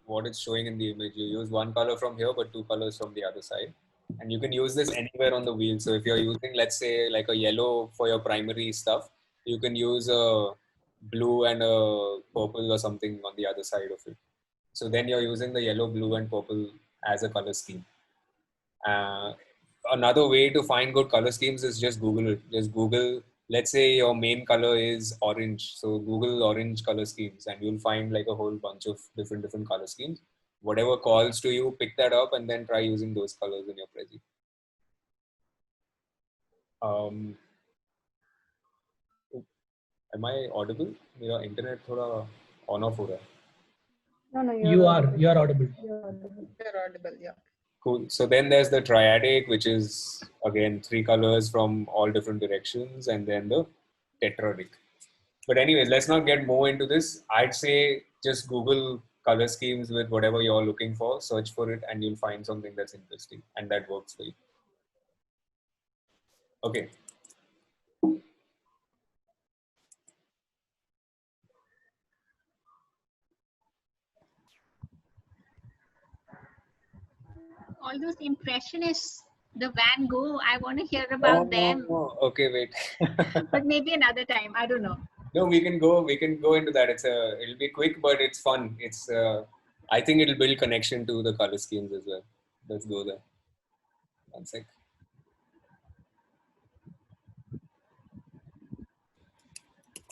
what it's showing in the image. You use one color from here, but 2 colors from the other side. And you can use this anywhere on the wheel. So if you're using, let's say, like a yellow for your primary stuff, you can use a blue and a purple or something on the other side of it. So then you're using the yellow, blue, and purple as a color scheme. Another way to find good color schemes is just Google it. Just Google, let's say your main color is orange. So Google orange color schemes and you'll find like a whole bunch of different color schemes. Whatever calls to you, pick that up and then try using those colors in your Prezi. Am I audible? Your internet thoda on off ho raha hai. No, you are audible. You're audible, yeah. Cool. So then there's the triadic, which is again 3 colors from all different directions, and then the tetradic. But anyways, let's not get more into this. I'd say just Google color schemes with whatever you're looking for, search for it, and you'll find something that's interesting and that works for you. Okay. All those impressionists, the Van Gogh, I want to hear about them. Okay, wait. But maybe another time. I don't know. No, we can go into that. It'll be quick, but it's fun. I think it'll build connection to the color schemes as well. Let's go there. One sec.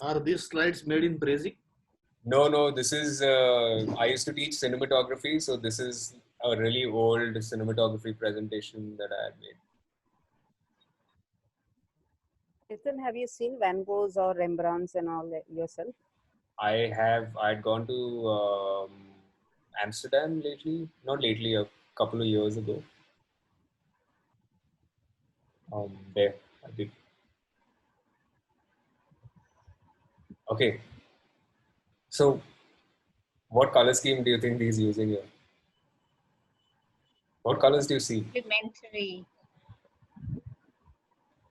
Are these slides made in Prezi? No, this is, I used to teach cinematography. So this is a really old cinematography presentation that I had made. Chetan, have you seen Van Goghs or Rembrandts and all yourself? I'd gone to Amsterdam lately. Not lately, a couple of years ago. There, I did. Okay. So, what color scheme do you think he's using here? What colors do you see? Complementary.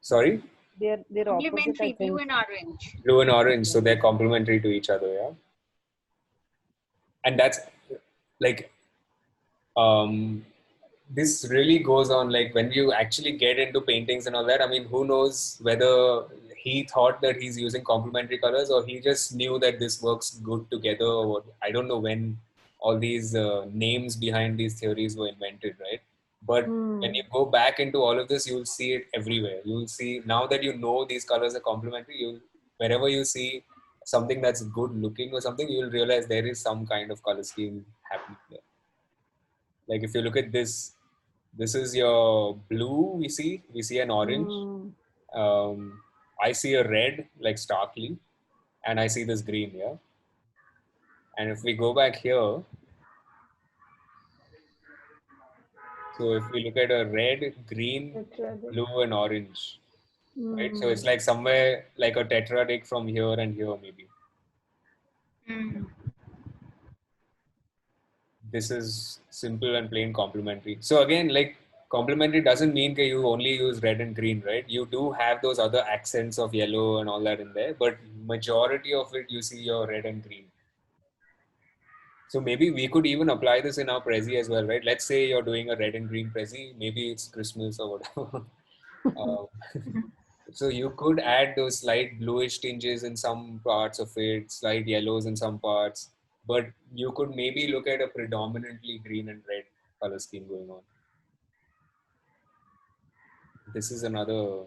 Sorry? They're opposite, I think. Blue and orange. Blue and orange, so they're complementary to each other, yeah? And that's like, this really goes on, like when you actually get into paintings and all that, I mean, who knows whether he thought that he's using complementary colors or he just knew that this works good together, or I don't know when all these names behind these theories were invented, right? But when you go back into all of this, you'll see it everywhere. You'll see, now that you know these colors are complementary, wherever you see something that's good looking or something, you'll realize there is some kind of color scheme happening there. Like if you look at this is your blue, we see an orange. I see a red, like starkly, and I see this green, yeah. And if we go back here, so if we look at a red, green, blue, and orange, right? So it's like somewhere like a tetradic from here and here, maybe. This is simple and plain complementary. So again, like complementary doesn't mean that you only use red and green, right? You do have those other accents of yellow and all that in there, but majority of it you see your red and green. So maybe we could even apply this in our Prezi as well, right? Let's say you're doing a red and green Prezi, maybe it's Christmas or whatever. So you could add those slight bluish tinges in some parts of it, slight yellows in some parts, but you could maybe look at a predominantly green and red color scheme going on. This is another,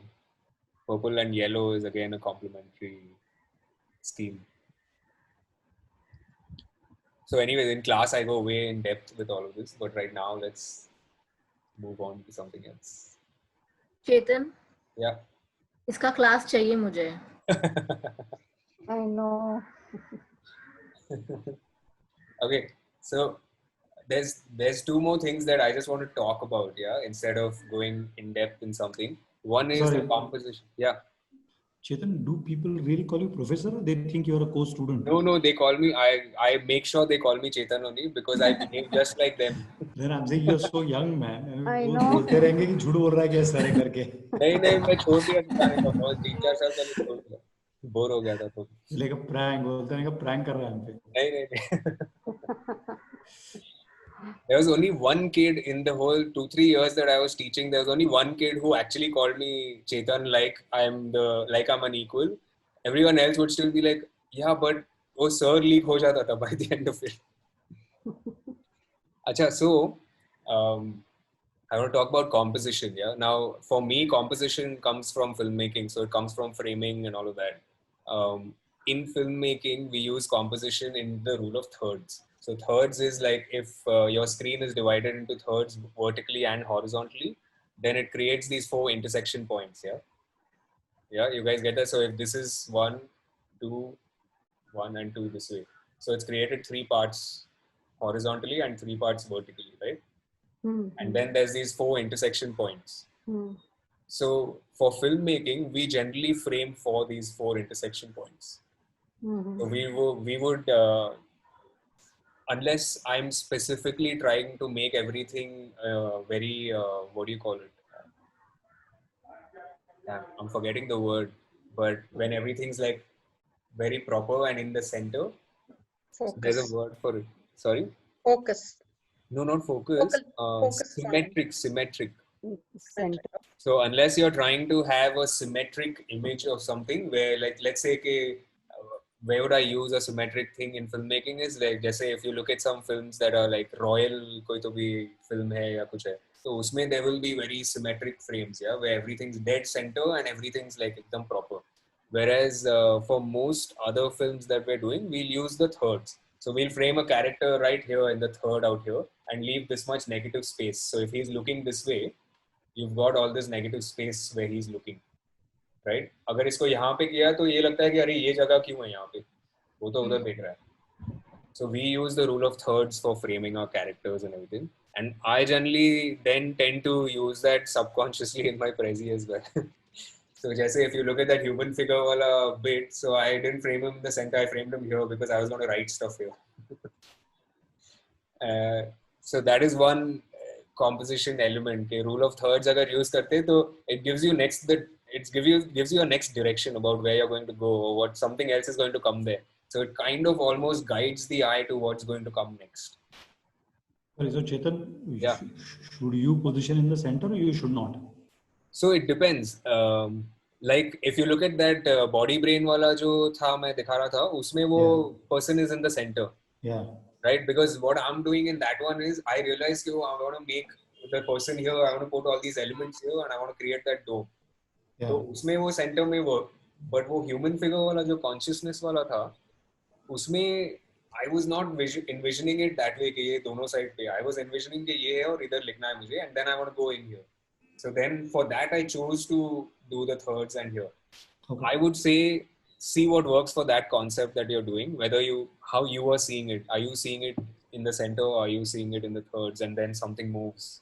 purple and yellow is again a complementary scheme. So anyways, in class I go way in depth with all of this, but right now let's move on to something else. Chetan? Yeah. इसका class चाहिए मुझे. I know. Okay, so there's two more things that I just want to talk about, yeah, instead of going in depth in something. One is the composition. Yeah. Chetan, do people really call you professor, or they think you're a co-student? No, they call me, I make sure they call me Chetan only because I behave just like them. Then I'm saying you're so young, man. I know. बोलते रहेंगे कि झूठ बोल रहा है क्या सारे करके. नहीं मैं छोड़ दिया बताने का, बहुत 3-4 साल पहले छोड़ दिया, बोर हो गया था तो. लेकिन प्रैंक बोलते हैं कि प्रैंक कर रहा है हम पे. नहीं. There was only one kid in the whole 2-3 years that I was teaching. There was only one kid who actually called me Chetan like I'm an equal. Everyone else would still be like, yeah, but वो sir leak हो जाता था by the end of it. Acha, so I want to talk about composition. Yeah. Now, for me, composition comes from filmmaking, so it comes from framing and all of that. In filmmaking, we use composition in the rule of thirds. So thirds is like if your screen is divided into thirds vertically and horizontally, then it creates these 4 intersection points. Yeah. Yeah, you guys get that? So if this is 1, 2, 1 and 2 this way. So it's created 3 parts horizontally and 3 parts vertically, right? And then there's these 4 intersection points. So for filmmaking, we generally frame for these 4 intersection points. So we would unless I'm specifically trying to make everything very, what do you call it? I'm forgetting the word, but when everything's like very proper and in the center, there's a word for it. Sorry? Focus. No, not focus. Symmetric. Center. So unless you're trying to have a symmetric image of something where, like, let's say, where would I use a symmetric thing in filmmaking is like, just say if you look at some films that are like royal, koi to bhi film hai ya kuch hai. So usme there will be very symmetric frames, yeah, where everything's dead center and everything's like ekdam proper. Whereas for most other films that we're doing, we'll use the thirds. So we'll frame a character right here in the third out here and leave this much negative space. So if he's looking this way, you've got all this negative space where he's looking, right? अगर इसको यहाँ पे किया तो ये लगता है कि अरे ये जगह क्यों है यहाँ पे, वो तो उधर देख रहा है. So we use the rule of thirds for framing our characters and everything. And I generally then tend to use that subconsciously in my Prezi as well. So just say if you look at that human figure wala bit, so I didn't frame him in the center, I framed him here because I was going to write stuff here. So that is one composition element. Okay? Rule of thirds agar use karte, so it gives you gives you a next direction about where you're going to go or what something else is going to come there. So it kind of almost guides the eye to what's going to come next. So Chetan, yeah. Should you position in the center or you should not? So it depends. Like if you look at that body brain wala jo tha main dikha raha tha, usme wo person is in the center. Yeah. Right? Because what I'm doing in that one is I realize I want to make the person here, I want to put all these elements here and I want to create that dome. Yeah. तो उसमें वो center में work, but वो human figure वाला जो consciousness वाला था, उसमें I was not envisioning it that way कि ये दोनों side पे. I was envisioning कि ये है और इधर लिखना है मुझे, and then I want to go in here. So then for that I chose to do the thirds and here. Okay. I would say see what works for that concept that you're doing, whether how you are seeing it. Are you seeing it in the center or are you seeing it in the thirds and then something moves?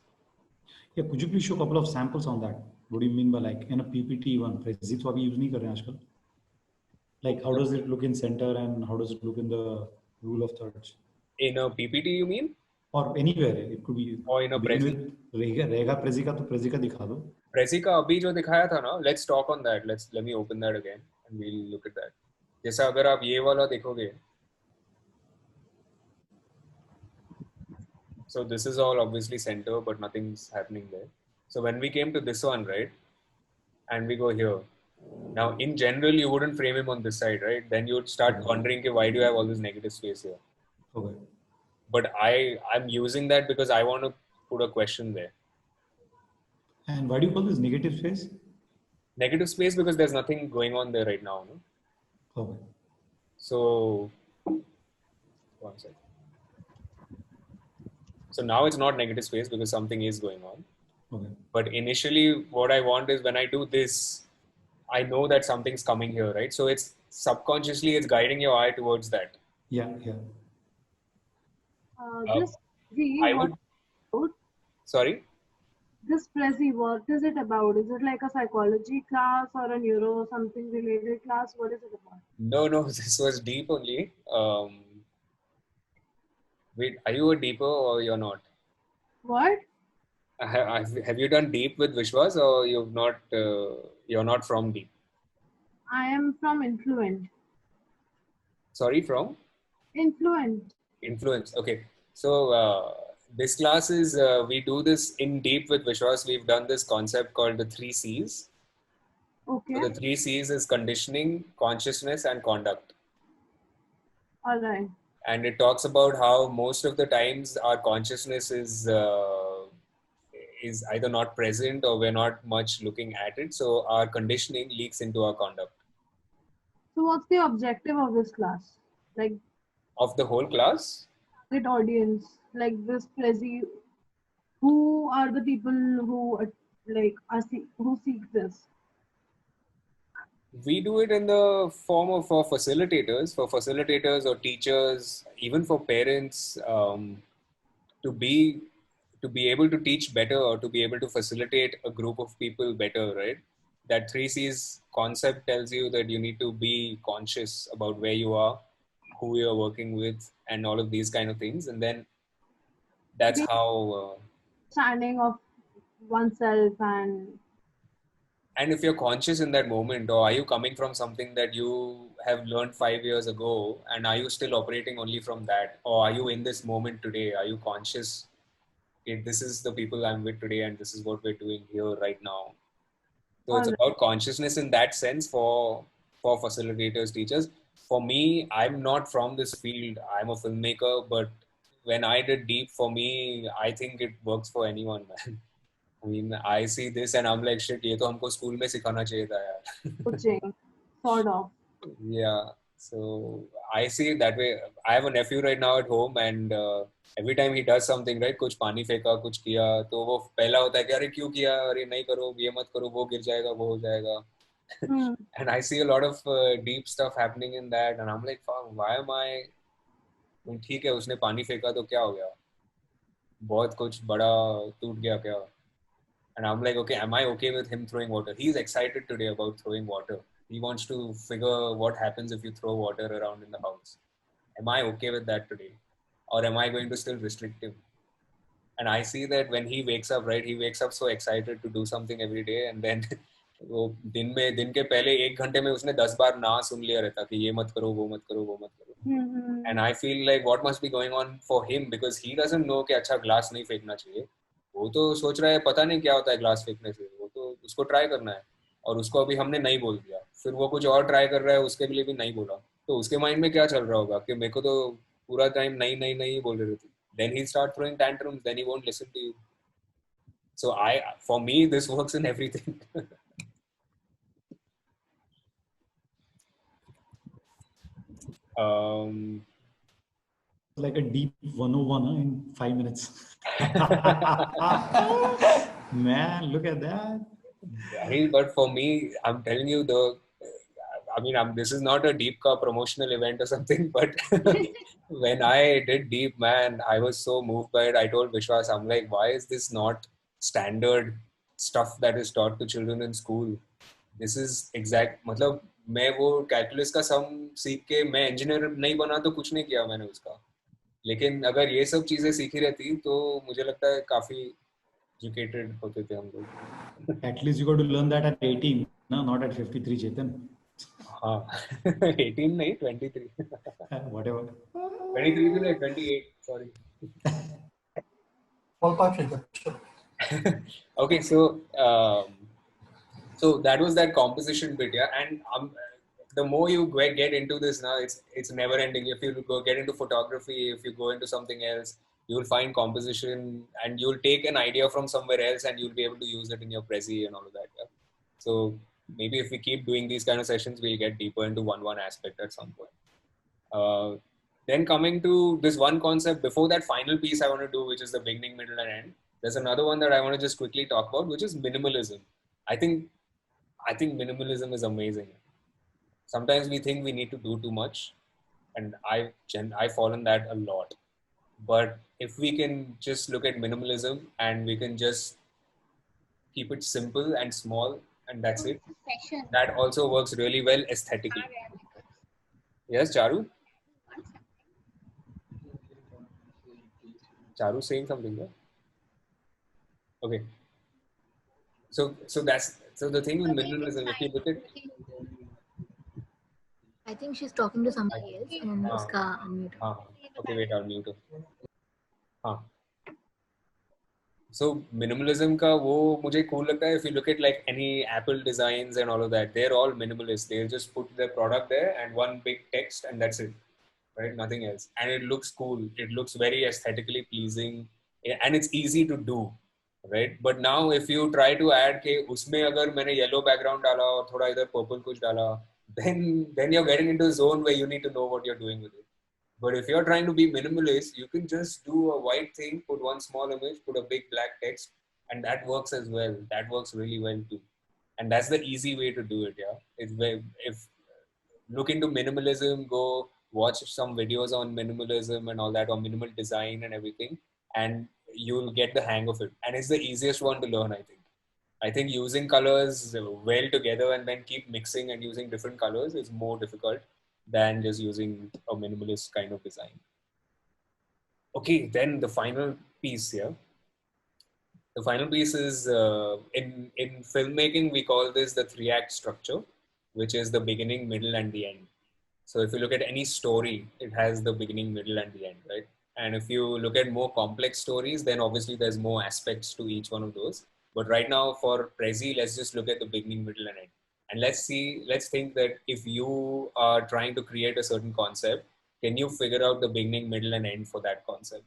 Yeah, could you please show a couple of samples on that? What do you mean by like in a PPT one? Prezi तो अभी use नहीं कर रहे हैं आजकल. Like how does it look in center and how does it look in the rule of thirds? In a PPT you mean? Or anywhere, it could be. Or in a Prezi? रहेगा Prezi का तो Prezi का दिखा दो. Prezi का अभी जो दिखाया था ना, let's talk on that. Let me open that again and we'll look at that. जैसा अगर आप ये वाला देखोगे, so this is all obviously center, but nothing's happening there. So when we came to this one, right, and we go here. Now, in general, you wouldn't frame him on this side, right? Then you would start wondering, why do you have all this negative space here? Okay. But I'm using that because I want to put a question there. And why do you call this negative space? Negative space because there's nothing going on there right now. No? Okay. So, one second. So now it's not negative space because something is going on. Okay. But initially, what I want is when I do this, I know that something's coming here, right? So it's subconsciously, it's guiding your eye towards that. Yeah, yeah. This Prezi, I would. Sorry? This Prezi, what is it about? Is it like a psychology class or a neuro something related class? What is it about? No, this was deep only. Wait, are you a deeper or you're not? What? Have you done deep with Vishwas or you've not? You're not from deep. I am from Influent. Sorry, from? Influent. Influence. Okay. So this class is we do this in deep with Vishwas. We've done this concept called the 3 C's. Okay. So the 3 C's is conditioning, consciousness, and conduct. All right. And it talks about how most of the times our consciousness is either not present or we're not much looking at it. So our conditioning leaks into our conduct. So what's the objective of this class? Like of the whole class? Target audience, like this Prezi, who are the people who who seek this? We do it in the form of for facilitators or teachers, even for parents, to be able to teach better or to be able to facilitate a group of people better, right? That 3 C's concept tells you that you need to be conscious about where you are, who you're working with, and all of these kind of things. And then that's how... Understanding of oneself and if you're conscious in that moment, or are you coming from something that you have learned 5 years ago, and are you still operating only from that? Or are you in this moment today? Are you conscious? Okay, this is the people I'm with today, and this is what we're doing here right now. So it's about consciousness in that sense for facilitators, teachers. For me, I'm not from this field. I'm a filmmaker, but when I did deep, for me, I think it works for anyone, man. I mean, I see this and I'm like, shit, ये तो हमको school में सिखाना चाहिए था यार. coaching, sort of. Yeah, so I see it that way. I have a nephew right now at home, and every time he does something, right, कुछ पानी फेंका, कुछ किया, तो वो पहला होता है कि अरे क्यों किया, अरे नहीं करो, ये मत करो, वो गिर जाएगा, वो हो जाएगा. And I see a lot of deep stuff happening in that, and I'm like, why am I? ठीक है, उसने पानी फेंका तो क्या हो गया? बहुत कुछ बड़ा टूट गया क्या? And I'm like, okay, am I okay with him throwing water? He's excited today about throwing water. He wants to figure what happens if you throw water around in the house. Am I okay with that today? Or am I going to still restrict him? And I see that when he wakes up, right, he wakes up so excited to do something every day, and then वो दिन के पहले 1 घंटे में उसने 10 बार ना सुन लिया रहता कि ये मत करो, वो मत करो, वो मत करो. And I feel like what must be going on for him, because he doesn't know कि अच्छा ग्लास नहीं फेंकना चाहिए. वो तो सोच रहा है पता नहीं क्या होता है ग्लास फेंकने से, वो तो उसको ट्राई करना है, और उसको अभी हमने नहीं बोल दिया, फिर वो कुछ और ट्राई कर रहा है, उसके लिए भी नहीं बोला, तो उसके माइंड में क्या चल रहा होगा कि मेरे को तो पूरा टाइम नहीं बोल रही थी. Then he'll start throwing tantrums, then he won't listen to you. So for me, this works in everything. Like a deep 101 in 5 minutes. Man, look at that. Hey, but for me, I'm telling you, this is not a Deep Ka promotional event or something, but when I did Deep, man, I was so moved by it. I told Vishwas, I'm like, why is this not standard stuff that is taught to children in school? This is exact, मतलब मैं वो calculus का sum सीख के मैं engineer नहीं बना तो कुछ नहीं किया मैंने उसका. लेकिन अगर ये सब चीजें सीखी रहती तो मुझे लगता है काफी educated होते थे हम लोग. At least you got to learn that at 18, no, not at 53, Chetan. हाँ, 18 नहीं, 23. Whatever. 23 भी नहीं, 28. Sorry. Ballpark figure. Sure. Okay, so that was that composition bit, yeah. And the more you get into this now, it's never ending. If you get into photography, if you go into something else, you will find composition, and you'll take an idea from somewhere else, and you'll be able to use it in your Prezi and all of that. Yeah? So maybe if we keep doing these kind of sessions, we'll get deeper into one aspect at some point. Then coming to this one concept, before that final piece I want to do, which is the beginning, middle, and end. There's another one that I want to just quickly talk about, which is minimalism. I think minimalism is amazing. Sometimes we think we need to do too much, and I fall in that a lot. But if we can just look at minimalism and we can just keep it simple and small, and that's it, that also works really well aesthetically. Yes, Charu? Charu saying something there? Okay. So the thing with minimalism, if you look at, I think she's talking to somebody else and uska unmute. Okay, wait, I'll mute her. So minimalism ka wo mujhe cool lagta hai. If you look at like any Apple designs and all of that, they're all minimalist. They just put their product there and one big text and that's it, right? Nothing else. And it looks cool. It looks very aesthetically pleasing and it's easy to do, right? But now if you try to add ke usme agar maine yellow background dala aur thoda idhar purple kuch dala, then you're getting into a zone where you need to know what you're doing with it. But if you're trying to be minimalist, you can just do a white thing, put one small image, put a big black text, and that works as well. That works really well too. And that's the easy way to do it, yeah. If look into minimalism, go watch some videos on minimalism and all that, or minimal design and everything, and you'll get the hang of it. And it's the easiest one to learn, I think. I think using colors well together and then keep mixing and using different colors is more difficult than just using a minimalist kind of design. Okay, then the final piece here. The final piece is in filmmaking, we call this the 3-act structure, which is the beginning, middle, and the end. So if you look at any story, it has the beginning, middle, and the end, right? And if you look at more complex stories, then obviously there's more aspects to each one of those. But right now for Prezi, let's just look at the beginning, middle, and end. And let's think that if you are trying to create a certain concept, can you figure out the beginning, middle, and end for that concept?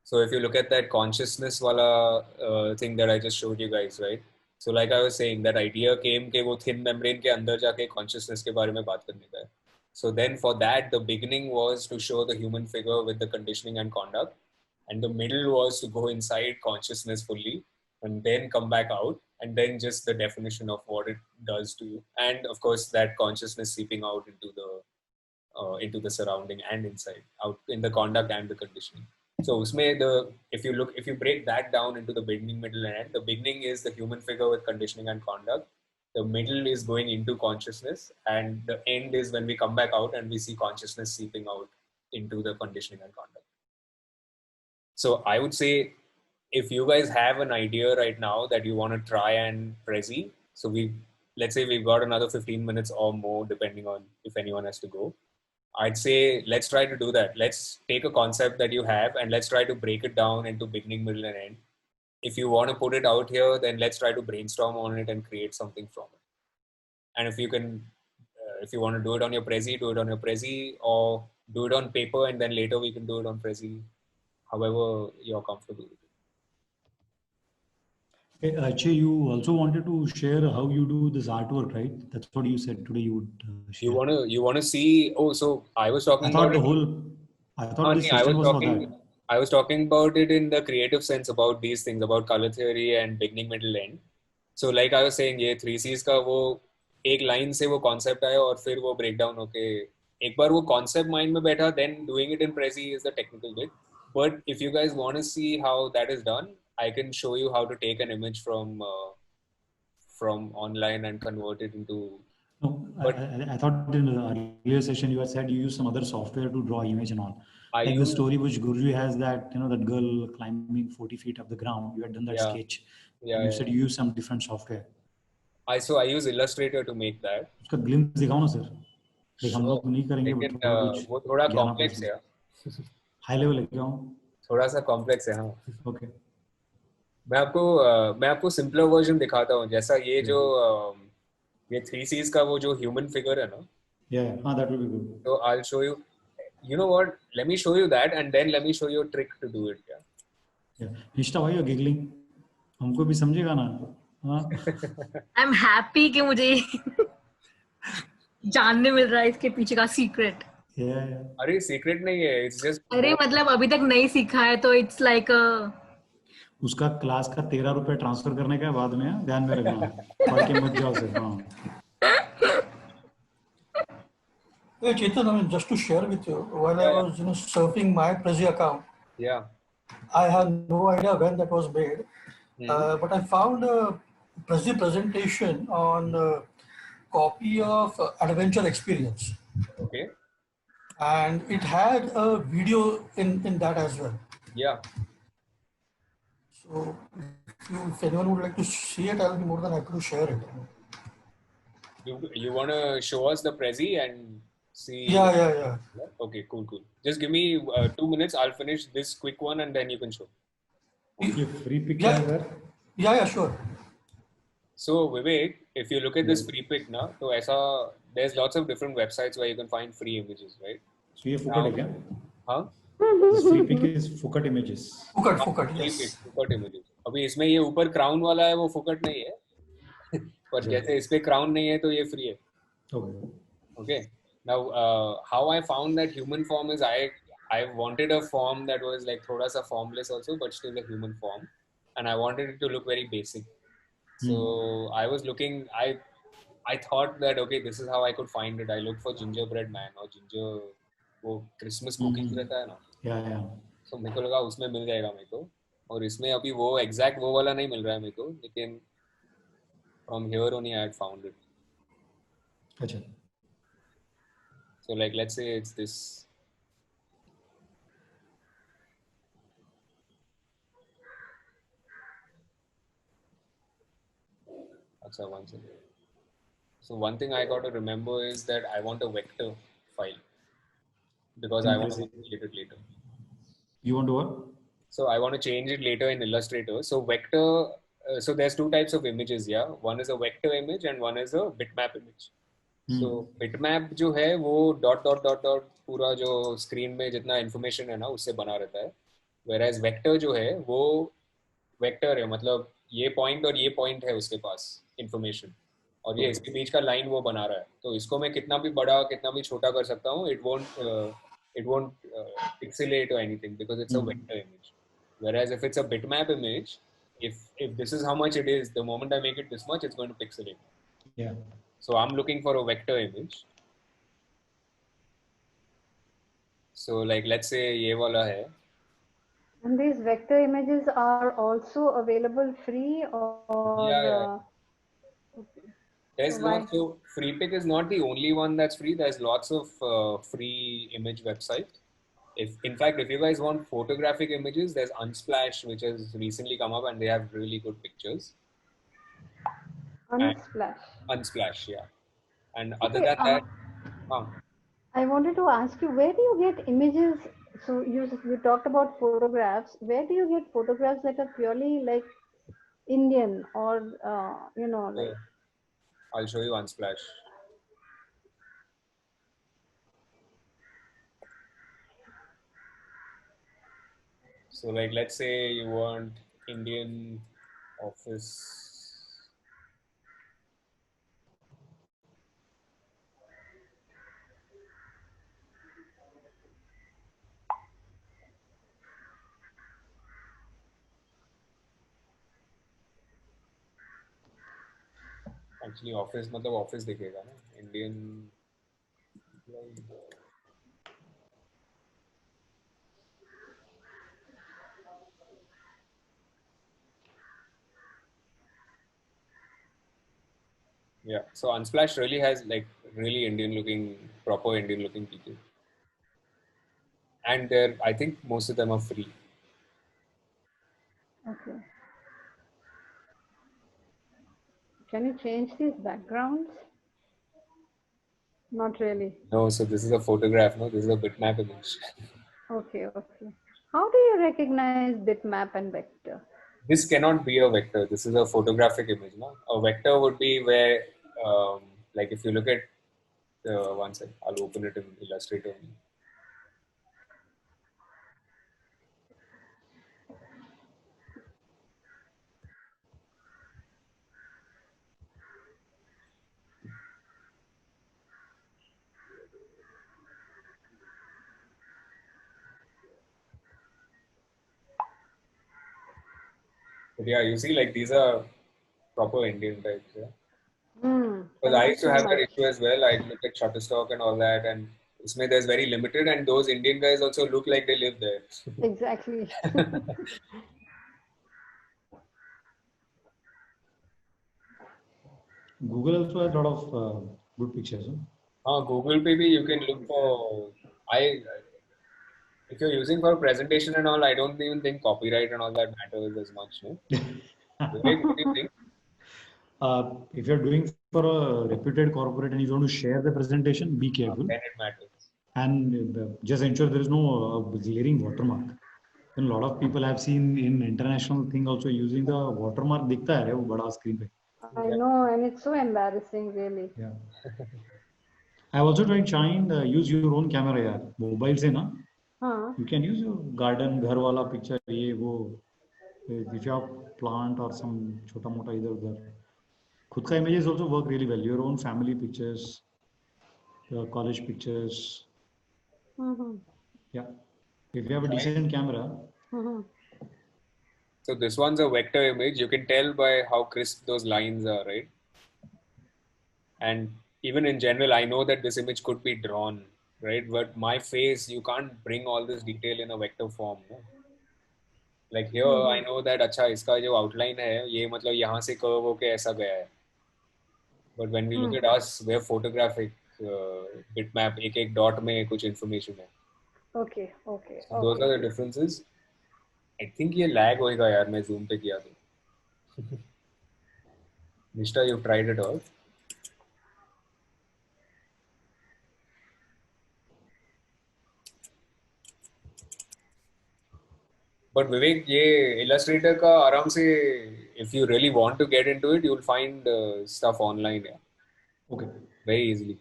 So if you look at that consciousness wala thing that I just showed you guys, right? So like I was saying, that idea came ke wo thin membrane ke andar jaake consciousness ke baare mein baat karne ka hai. So then for that, the beginning was to show the human figure with the conditioning and conduct. And the middle was to go inside consciousness fully and then come back out. And then just the definition of what it does to you. And of course, that consciousness seeping out into the surrounding and inside, out in the conduct and the conditioning. So if you break that down into the beginning, middle, and end, the beginning is the human figure with conditioning and conduct. The middle is going into consciousness, and the end is when we come back out and we see consciousness seeping out into the conditioning and conduct. So I would say, if you guys have an idea right now that you want to try and Prezi, so let's say we've got another 15 minutes or more, depending on if anyone has to go. I'd say, let's try to do that. Let's take a concept that you have and let's try to break it down into beginning, middle, and end. If you want to put it out here, then let's try to brainstorm on it and create something from it. And if you can, if you want to do it on your Prezi, do it on your Prezi, or do it on paper and then later we can do it on Prezi, however you're comfortable with it. Okay, Achay, you also wanted to share how you do this artwork, right? That's what you said today you would share. You wanna see? Oh, so I was talking I thought about the whole, I thought this session was for that. I was talking about it in the creative sense about these things, about color theory and beginning, middle, end. So like I was saying, ये 3Cs का वो एक line से वो concept आया और फिर वो ब्रेक डाउन होके एक बार वो कॉन्सेप्ट माइंड में बैठा, then doing it in Prezi is the technical bit. But if you guys want to see how that is done, I can show you how to take an image from online and convert it into. No, I thought in the earlier session you had said you use some other software to draw image and all. Like the story which Guruji has, that that girl climbing 40 feet up the ground. You had done that sketch. Yeah. You said you use some different software. I use Illustrator to make that. उसका glimpse दिखाओ ना sir. देख हम लोग नहीं करेंगे लेकिन वो थोड़ा कॉम्प्लेक्स है. हाई लेवल है क्या? थोड़ा सा कॉम्प्लेक्स है हाँ. Okay. मैं आपको सिंपलर वर्जन दिखाता हूँ. जैसा ये जो ये 3Cs का वो जो ह्यूमन फिगर है ना. Yeah, that will be good. So I'll show you. You know what? Let me show you that and then let me show you a trick to do it. Yeah. Nishta, why you're giggling? हमको भी समझेगा ना. I'm happy कि मुझे जानने मिल रहा है इसके पीछे का सीक्रेट. अरे सीक्रेट नहीं है. It's just. अरे मतलब अभी तक नहीं सीखा है तो it's like उसका क्लास का 13 रुपए ट्रांसफर करने का बाद में ध्यान में रखना. पढ़ के मत जाओ sir. Hey, Chetan, I mean, just to share with you, while I was surfing my Prezi account, I have no idea when that was made, but I found a Prezi presentation on a copy of Adventure Experience. Okay. And it had a video in that as well. Yeah. So if anyone would like to see it, I'll be more than happy to share it. You want to show us the Prezi and see? Yeah. Okay, cool. Just give me 2 minutes. I'll finish this quick one and then you can show. Free pick Yeah, sure. So Vivek, if you look at this free pick now, so there's lots of different websites where you can find free images, right? So ये फुकट है क्या? हाँ? This free pick is फुकट images. फुकट yes. फुकट images. अभी इसमें ये ऊपर क्राउन वाला है वो फुकट नहीं है. पर जैसे इस पे क्राउन नहीं है तो ये फ्री है. Okay. Now how I found that human form is I wanted a form that was like thoda sa formless also but still a human form, and I wanted it to look very basic. So I was looking, I thought that okay, this is how I could find it. I looked for gingerbread man or ginger वो Christmas cookies रहता है ना. Yeah. So मेरे को लगा उसमें मिल जाएगा मेरे को, और इसमें अभी वो exact वो वाला नहीं मिल रहा है मेरे को, लेकिन from here only I had found it. अच्छा. So like let's say it's this. Achha, one second. So one thing I got to remember is that I want a vector file because I want to change it later. You want to what? So I want to change it later in Illustrator. So vector, so there's two types of images, yeah. One is a vector image and one is a bitmap image. So bitmap जो है वो dot पूरा जो screen में जितना information है ना उससे बना रहता है. Whereas vector जो है वो vector है, मतलब ये point और ये point है उसके पास information, और ये इसके बीच का line वो बना रहा है. तो इसको मैं कितना भी बड़ा कितना भी छोटा कर सकता हूँ. It won't pixelate or anything because it's a vector image. Whereas if it's a bitmap image, if this is how much it is, the moment I make it this much, it's going to pixelate. Yeah. So I'm looking for a vector image. So like let's say ये वाला है. And these vector images are also available free or? Yeah. There's lots. So FreePic is not the only one that's free. There's lots of free image websites. In fact, if you guys want photographic images, there's Unsplash, which has recently come up, and they have really good pictures. Unsplash, yeah. And other than that, I wanted to ask you, where do you get images? So you talked about photographs. Where do you get photographs that are purely like Indian or like? I'll show you Unsplash. So like let's say you want Indian Office. Actually, office मतलब office दिखेगा ना Indian. Yeah, so Unsplash really has like really proper Indian looking people. And I think most of them are free. Okay. Can you change these backgrounds? Not really. No, so this is a photograph, no? This is a bitmap image. Okay, okay. How do you recognize bitmap and vector? This cannot be a vector. This is a photographic image, no? A vector would be where, like if you look at, one second, I'll open it in Illustrator. But yeah, you see, like these are proper Indian types. Yeah. Because I used to have that issue as well. I looked at Shutterstock and all that, and there's very limited, and those Indian guys also look like they live there. Exactly. Google also has a lot of good pictures. Google maybe you can look for. If you're using for presentation and all, I don't even think copyright and all that matters as much. No? Vivek, what do you think? If you're doing for a reputed corporate and you want to share the presentation, be careful. Then it matters. And just ensure there is no glaring watermark. And a lot of people have seen in international thing also using the watermark. दिखता है वो बड़ा screen पे. I know, and it's so embarrassing, really. Yeah. I also tried use your own camera यार. Mobile से ना. You can use your garden, घर वाला picture ये वो. If you have plant or some छोटा मोटा इधर उधर. खुद का images also work really well. Your own family pictures, your college pictures. Yeah. If you have a decent camera. So this one's a vector image. You can tell by how crisp those lines are, right? And even in general, I know that this image could be drawn, right? But my face, you can't bring all this detail in a vector form. No? Like here, I know that अच्छा इसका जो outline है, ये मतलब यहाँ से curve होके ऐसा गया है. But when we look at us, we're photographic. Bitmap, एक dot में कुछ information है. Okay, okay. So those are the differences. I think ये lag होएगा यार मैं zoom पे किया तो. Nishta, you've tried it all. But Vivek, ये Illustrator का आराम से, if you really want to get into it, you'll find stuff online. Yeah. Okay. Very easily.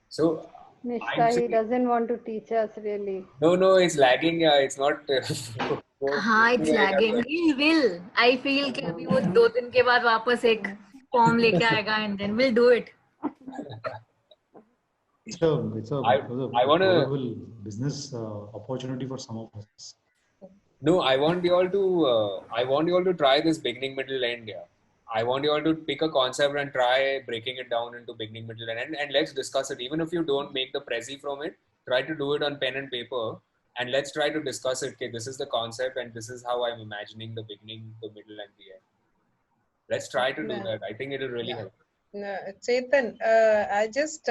So. Nishta, he doesn't want to teach us really. No, it's lagging. Yeah, it's not. it's lagging. He will. I feel कि अभी वो 2 दिन के बाद वापस एक form लेके आएगा and then we'll do it. It's a business opportunity for some of us. No, I want you all to try this beginning, middle, end. Yeah. I want you all to pick a concept and try breaking it down into beginning, middle, and end, and let's discuss it. Even if you don't make the Prezi from it, try to do it on pen and paper, and let's try to discuss it. Okay, this is the concept, and this is how I'm imagining the beginning, the middle, and the end. Let's try to do that. I think it'll really help. Chetan, I just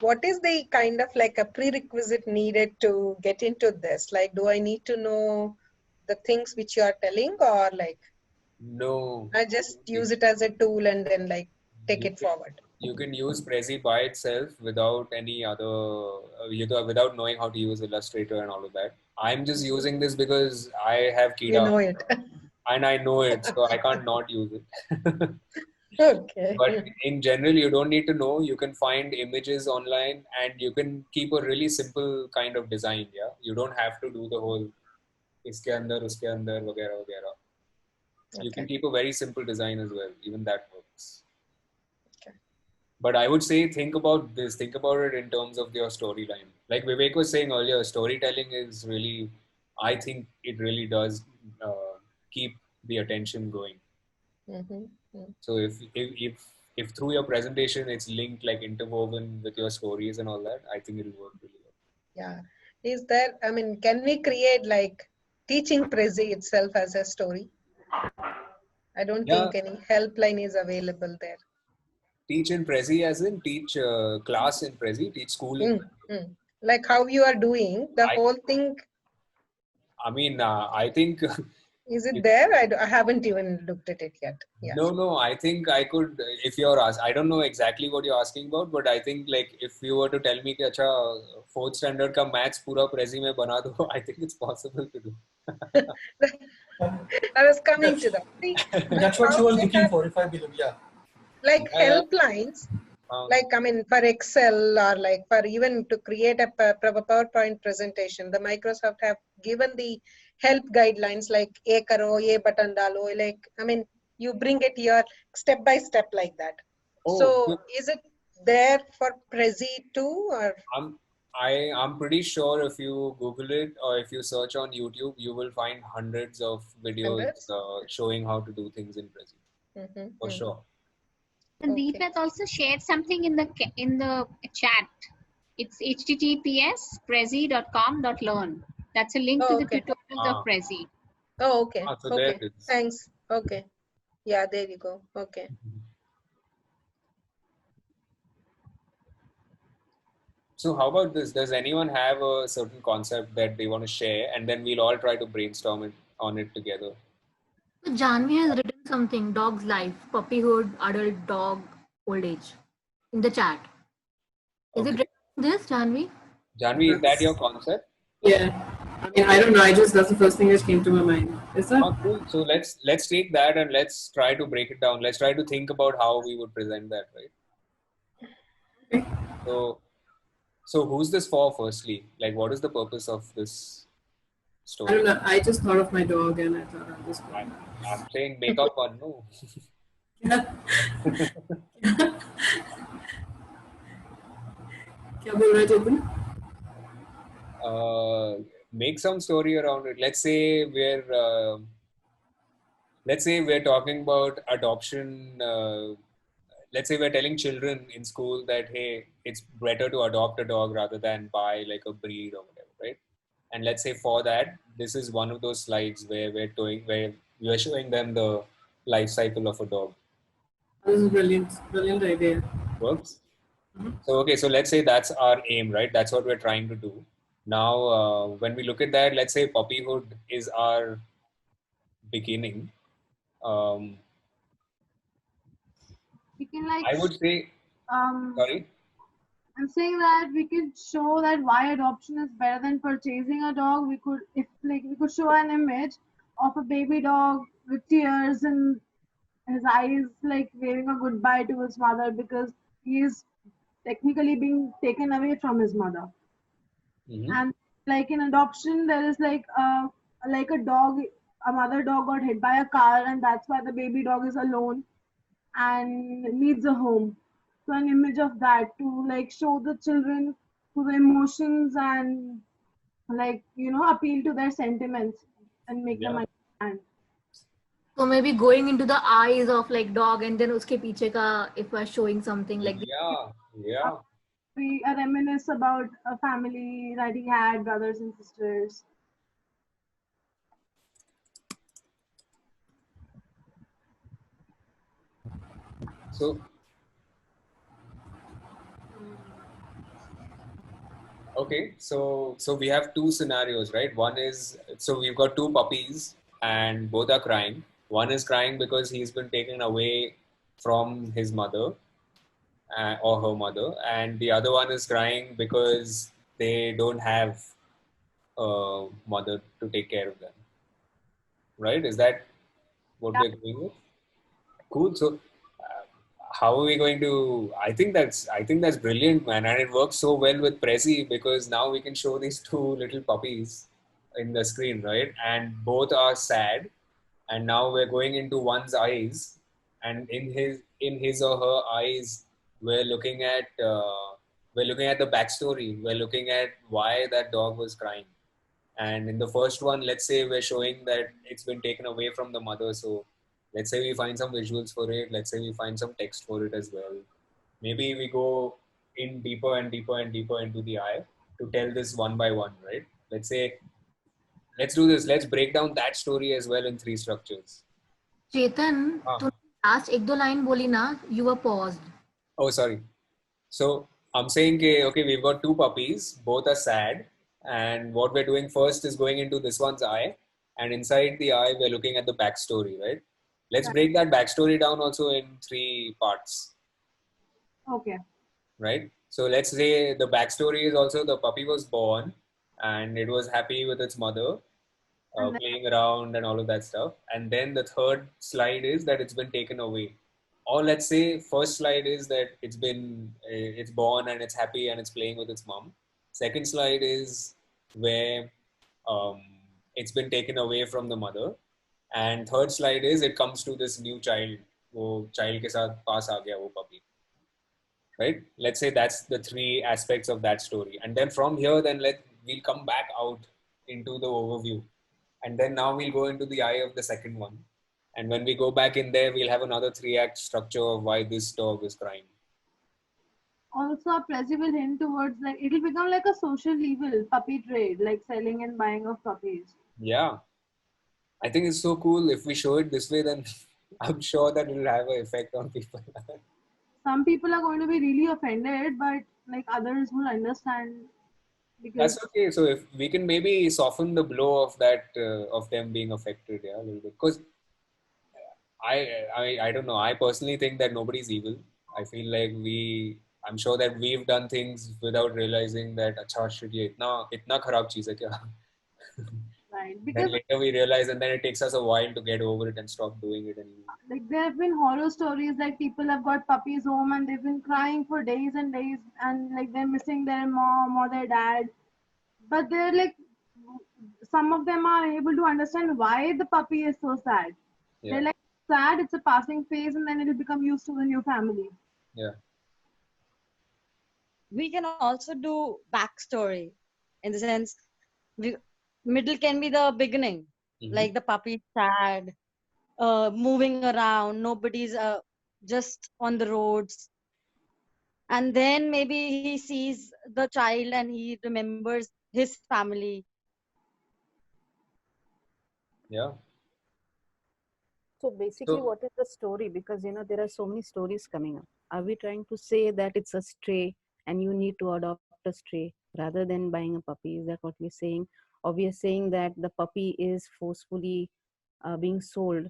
what is the kind of like a prerequisite needed to get into this? Like, do I need to know the things which you are telling, or like? No. I just use it as a tool and then like take it forward. You can use Prezi by itself without any other, without knowing how to use Illustrator and all of that. I'm just using this because I have Kida. You know it. And I know it, so I can't not use it. Okay. But in general, you don't need to know. You can find images online and you can keep a really simple kind of design. Yeah, you don't have to do the whole iske andar, uske andar, वगैरह वगैरह. You can keep a very simple design as well. Even that works. But I would say, think about this. Think about it in terms of your storyline. Like Vivek was saying earlier, storytelling is really, I think it really does keep the attention going. So if through your presentation it's linked, like interwoven with your stories and all that, I think it'll work really well. Yeah. Is there, I mean, can we create like teaching Prezi itself as a story? I don't think any helpline is available there. Teach in Prezi as in teach class in Prezi, teach school in Prezi. Like how you are doing, the whole thing. I mean, I think... Is it there? I haven't even looked at it yet. Yeah. No, I think I could, if you're asked, I don't know exactly what you're asking about, but I think like if you were to tell me that 4th standard ka maths pura Prezi mein bana do, I think it's possible to do. I was coming to that. See, that's what she was looking for, if I believe, Like helplines, like I mean for Excel or like for even to create a PowerPoint presentation, the Microsoft have given the help guidelines like ye karo, ye button dalo, like I mean you bring it here step by step like that. So is it there for Prezi too, or? I'm pretty sure if you Google it or if you search on YouTube, you will find hundreds of videos showing how to do things in Prezi. For sure. Sandeep has also shared something in the chat. It's https://prezi.com.learn. That's a link to the tutorials of Prezi. Oh, okay. So there it is. Thanks. Okay. Yeah, there you go. Okay. So how about this? Does anyone have a certain concept that they want to share, and then we'll all try to brainstorm on it together? Janvi has written something, dog's life, puppyhood, adult, dog, old age, in the chat. Is it written this, Janvi? Janvi, is that your concept? Yeah. I mean, I don't know. That's the first thing that came to my mind. Is that? Oh, cool. So let's take that and let's try to break it down. Let's try to think about how we would present that, right? Okay. So who's this for, firstly? Like, what is the purpose of this story? I don't know. I just thought of my dog and I thought I'll just... I'm saying make up one, no. Kya bol rahe Chetan? Make some story around it. Let's say we're talking about adoption. Let's say we're telling children in school that, hey, it's better to adopt a dog rather than buy like a breed or whatever, right? And let's say for that, this is one of those slides where we're showing them the life cycle of a dog. This is brilliant idea. Works? So, okay, so let's say that's our aim, right? That's what we're trying to do. Now, when we look at that, let's say puppyhood is our beginning. We can like. I would say. Sorry. I'm saying that we could show that why adoption is better than purchasing a dog. We could show an image of a baby dog with tears and his eyes like waving a goodbye to his mother because he is technically being taken away from his mother. And like in adoption, there is like a dog, a mother dog got hit by a car, and that's why the baby dog is alone and needs a home. So an image of that to like show the children to the emotions and like appeal to their sentiments and make them understand. So maybe going into the eyes of like dog and then uske piche ka if we're showing something like We reminisce about a family that he had, brothers and sisters. So, okay, so we have two scenarios, right? One is, so we've got two puppies and both are crying. One is crying because he's been taken away from his mother or her mother, and the other one is crying because they don't have a mother to take care of them. Right? Is that what we're going with? Cool. So how are we going to? I think that's brilliant, man, and it works so well with Prezi because now we can show these two little puppies in the screen, right? And both are sad, and now we're going into one's eyes, and in his or her eyes, we're looking at the backstory. We're looking at why that dog was crying. And in the first one, let's say we're showing that it's been taken away from the mother. So let's say we find some visuals for it. Let's say we find some text for it as well. Maybe we go in deeper and deeper and deeper into the eye to tell this one by one, right? Let's say, let's do this. Let's break down that story as well in 3 structures. Chetan, to last ek do line boli na, you were paused. Oh, sorry. So I'm saying, okay, we've got 2 puppies. Both are sad. And what we're doing first is going into this one's eye. And inside the eye, we're looking at the backstory, right? Let's break that backstory down also in 3 parts. Okay. Right? So let's say the backstory is also the puppy was born and it was happy with its mother, playing around and all of that stuff. And then the 3rd slide is that it's been taken away. Or let's say first slide is that it's born and it's happy and it's playing with its mom. 2nd slide is where it's been taken away from the mother. And 3rd slide is it comes to this new child. वो child के साथ पास आ गया वो puppy. Right? Let's say that's the 3 aspects of that story. And then from here, then we'll come back out into the overview. And then now we'll go into the eye of the 2nd one. And when we go back in there, we'll have another 3-act structure of why this dog is crying. Also, a Prezi will hint towards like it'll become like a social evil, puppy trade, like selling and buying of puppies. Yeah. I think it's so cool. If we show it this way, then I'm sure that it will have an effect on people. Some people are going to be really offended, but like others will understand. Because That's okay. So if we can maybe soften the blow of that, of them being affected, yeah, a little bit. Because I don't know. I personally think that nobody's evil. I feel like I'm sure that we've done things without realizing that, अच्छा shit, ये इतना खराब चीज़ है क्या? right, Then because later we realize, and then it takes us a while to get over it and stop doing it anymore. like there have been horror stories like people have got puppies home and they've been crying for days and days and like they're missing their mom or their dad, but they're like some of them are able to understand why the puppy is so sad. Yeah. They're like sad, it's a passing phase, and then it'll become used to the new family. Yeah. We can also do backstory in the sense middle can be the beginning. Like the puppy is sad, moving around, nobody's just on the roads, and then maybe he sees the child and he remembers his family. Yeah. So basically, what is the story? Because there are so many stories coming up. Are we trying to say that it's a stray and you need to adopt a stray rather than buying a puppy? Is that what we're saying? Or we are saying that the puppy is forcefully being sold?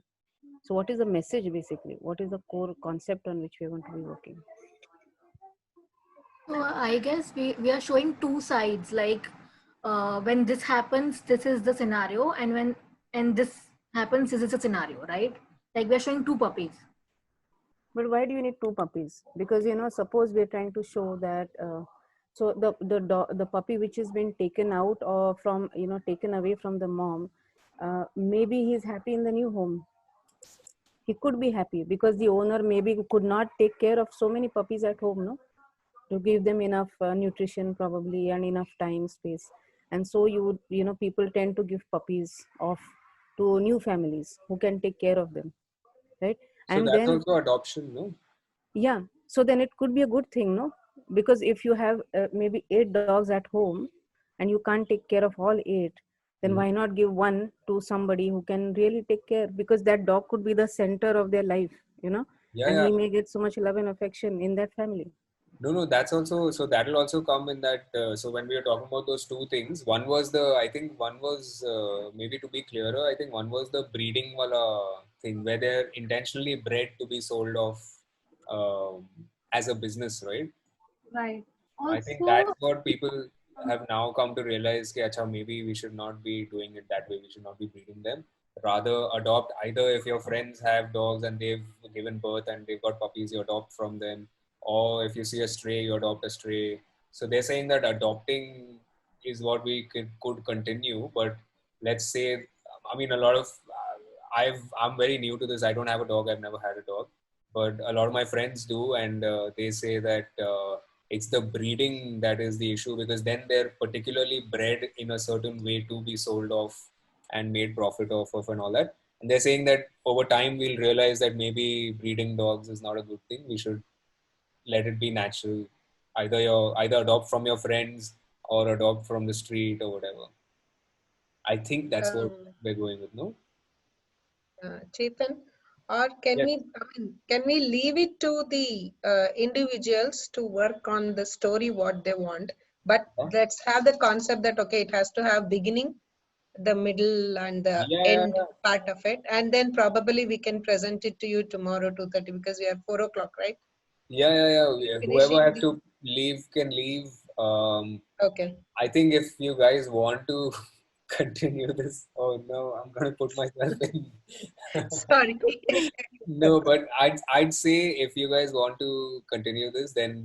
So what is the message basically? What is the core concept on which we're going to be working? So I guess we are showing 2 sides. Like when this happens, this is the scenario, and when this happens, this is a scenario, right? Like we're showing 2 puppies. But why do you need 2 puppies? Because suppose we're trying to show that so the puppy which has been taken out or from taken away from the mom, maybe he's happy in the new home. He could be happy because the owner maybe could not take care of so many puppies at home, no, to give them enough nutrition probably and enough time, space, and so people tend to give puppies off to new families who can take care of them, right? So and that's then also adoption, no? Yeah, so then it could be a good thing, no? Because if you have maybe 8 dogs at home and you can't take care of all 8, then why not give one to somebody who can really take care? Because that dog could be the center of their life, Yeah, and yeah. he may get so much love and affection in that family. No, that's also, so that'll also come in that, so when we were talking about those 2 things, one was maybe to be clearer, I think one was the breeding wala thing where they're intentionally bred to be sold off as a business, right? Right. Also, I think that's what people have now come to realize, maybe we should not be doing it that way. We should not be breeding them. Rather adopt, either if your friends have dogs and they've given birth and they've got puppies, you adopt from them. Or if you see a stray, you adopt a stray. So they're saying that adopting is what we could continue. But let's say, I mean, a lot of, I'm very new to this. I don't have a dog. I've never had a dog, but a lot of my friends do, and they say that it's the breeding that is the issue, because then they're particularly bred in a certain way to be sold off and made profit off of and all that. And they're saying that over time we'll realize that maybe breeding dogs is not a good thing. We should let it be natural. Either adopt from your friends or adopt from the street or whatever. I think that's what we're going with, no? Chetan, or can we leave it to the individuals to work on the story what they want, but let's have the concept that okay, it has to have beginning, the middle, and the end part of it, and then probably we can present it to you tomorrow 2:30 because we are 4 o'clock, right? Yeah. Whoever has to leave can leave. Okay. I think if you guys want to continue this, oh no, I'm gonna put myself in. Sorry. No, but I'd say if you guys want to continue this, then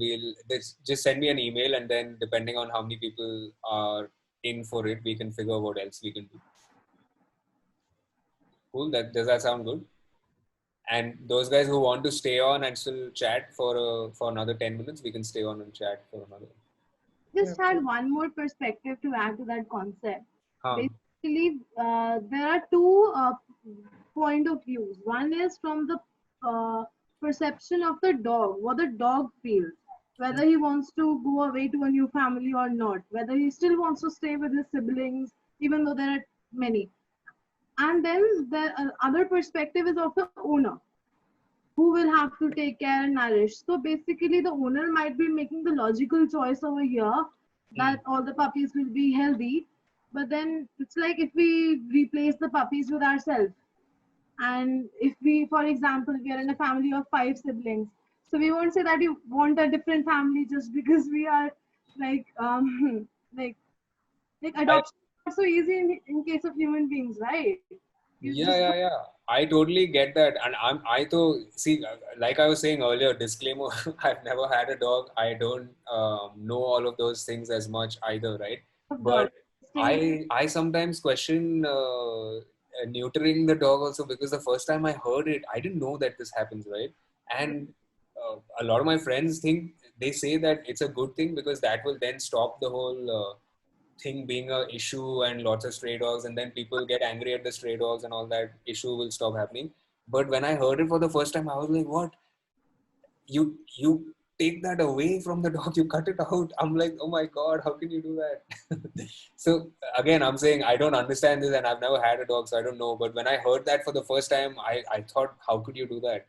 just send me an email, and then depending on how many people are in for it, we can figure out what else we can do. Cool. Does that sound good? And those guys who want to stay on and still chat for another 10 minutes, we can stay on and chat for another. Just had one more perspective to add to that concept. Basically, there are two point of views. One is from the perception of the dog, what the dog feels, whether he wants to go away to a new family or not, whether he still wants to stay with his siblings, even though there are many. And then the other perspective is of the owner, who will have to take care and nourish. So basically, the owner might be making the logical choice over here that all the puppies will be healthy. But then it's like if we replace the puppies with ourselves. And if we, for example, we are in a family of 5 siblings, so we won't say that we want a different family just because we are like adoption is not so easy in case of human beings, right? Yeah. I totally get that. And I see, like I was saying earlier, disclaimer, I've never had a dog. I don't know all of those things as much either, right? But I sometimes question neutering the dog also, because the first time I heard it, I didn't know that this happens, right? And a lot of my friends they say that it's a good thing, because that will then stop the whole thing being an issue and lots of stray dogs, and then people get angry at the stray dogs and all that issue will stop happening. But when I heard it for the first time, I was like, what? You take that away from the dog, you cut it out. I'm like, oh my God, how can you do that? So again, I'm saying I don't understand this and I've never had a dog, so I don't know. But when I heard that for the first time, I thought, how could you do that?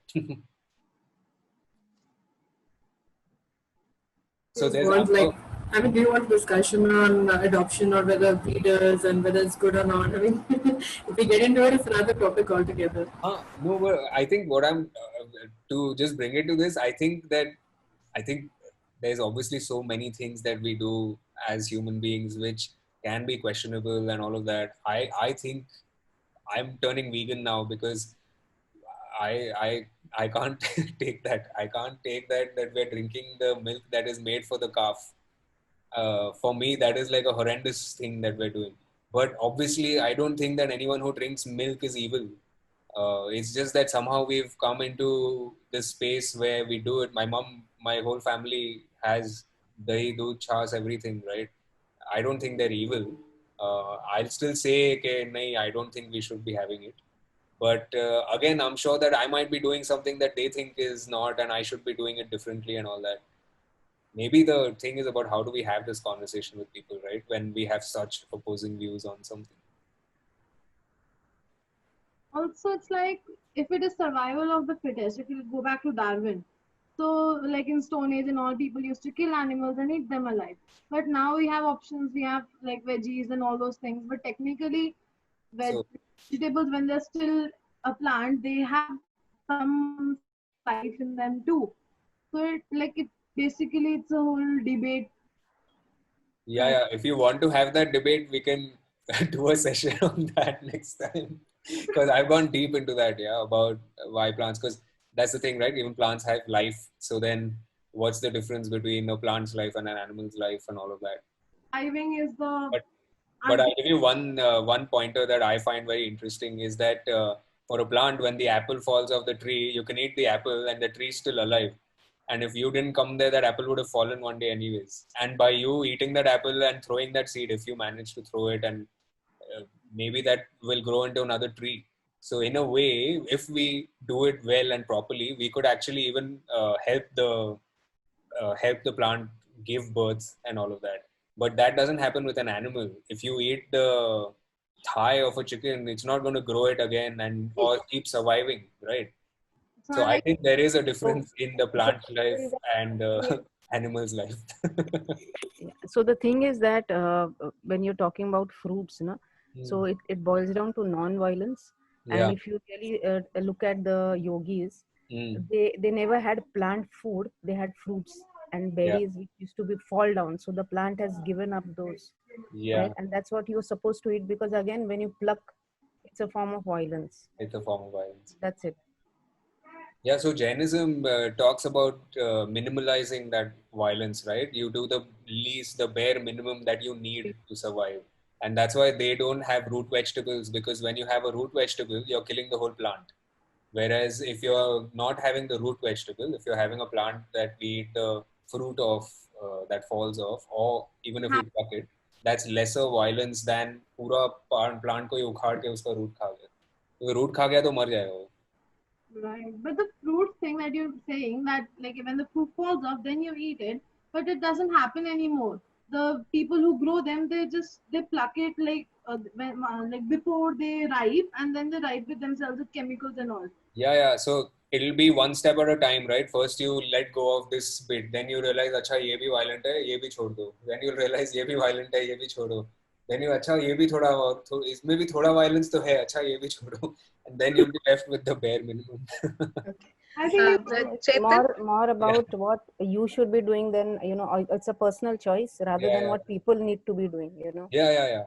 So there's do you want discussion on adoption or whether breeders and whether it's good or not? I mean, if we get into it, it's another topic altogether. No, but I think what I'm to just bring it to this, I think there's obviously so many things that we do as human beings which can be questionable and all of that. I think I'm turning vegan now because I can't take that. I can't take that we're drinking the milk that is made for the calf. For me, that is like a horrendous thing that we're doing. But obviously, I don't think that anyone who drinks milk is evil. It's just that somehow we've come into this space where we do it. My mom, my whole family has dahi, doodh, chas, everything, right? I don't think they're evil. I'll still say, okay, nahi, I don't think we should be having it. But again, I'm sure that I might be doing something that they think is not, and I should be doing it differently and all that. Maybe the thing is about how do we have this conversation with people, right? When we have such opposing views on something. Also, it's like if it is survival of the fittest, if you go back to Darwin. So like in Stone Age and all, people used to kill animals and eat them alive. But now we have options. We have like veggies and all those things. But technically, vegetables, when they're still a plant, they have some life in them too. So basically, it's a whole debate. Yeah. If you want to have that debate, we can do a session on that next time. Because I've gone deep into that, about why plants. Because that's the thing, right? Even plants have life. So then, what's the difference between a plant's life and an animal's life and all of that? Thriving is the. But I'll give you one pointer that I find very interesting is that For a plant, when the apple falls off the tree, you can eat the apple and the tree is still alive. And if you didn't come there, that apple would have fallen one day anyways. And by you eating that apple and throwing that seed, if you manage to throw it, and maybe that will grow into another tree. So in a way, if we do it well and properly, we could actually even help the plant give birth and all of that. But that doesn't happen with an animal. If you eat the thigh of a chicken, it's not going to grow it again and or keep surviving, right? So I think there is a difference in the plant life and animal's life. So the thing is that when you're talking about fruits, so it boils down to non-violence. And if you really look at the yogis, they never had plant food, they had fruits and berries which used to be fall down. So the plant has given up those. Right? And that's what you're supposed to eat, because again, when you pluck, it's a form of violence. It's a form of violence. That's it. Yeah, so Jainism talks about minimalizing that violence, right? You do the least, the bare minimum that you need to survive. And that's why they don't have root vegetables, because when you have a root vegetable, you're killing the whole plant. Whereas if you're not having the root vegetable, if you're having a plant that we eat the fruit of that falls off, or even if we pluck it, that's lesser violence than पूरा plant को ही उखाड़ के उसका root खा गया. तो root खा गया तो मर जाएगा वो. Right, but the fruit thing that you're saying, that like when the fruit falls off, then you eat it, but it doesn't happen anymore. The people who grow them, they pluck it like before they ripe, and then they ripe with themselves with chemicals and all. Yeah. So it'll be one step at a time, right? First you let go of this bit, then you realize, अच्छा ये भी violent है, ये भी छोड़ दो. Then you'll realize ये भी violent है, ये भी छोड़ो. Then you, अच्छा ये भी थोड़ा इसमें भी थोड़ा violence तो है, अच्छा ये भी छोड़ो. And then you'll be left with the bare minimum. I think it's more about what you should be doing than, it's a personal choice rather than what people need to be doing, Yeah.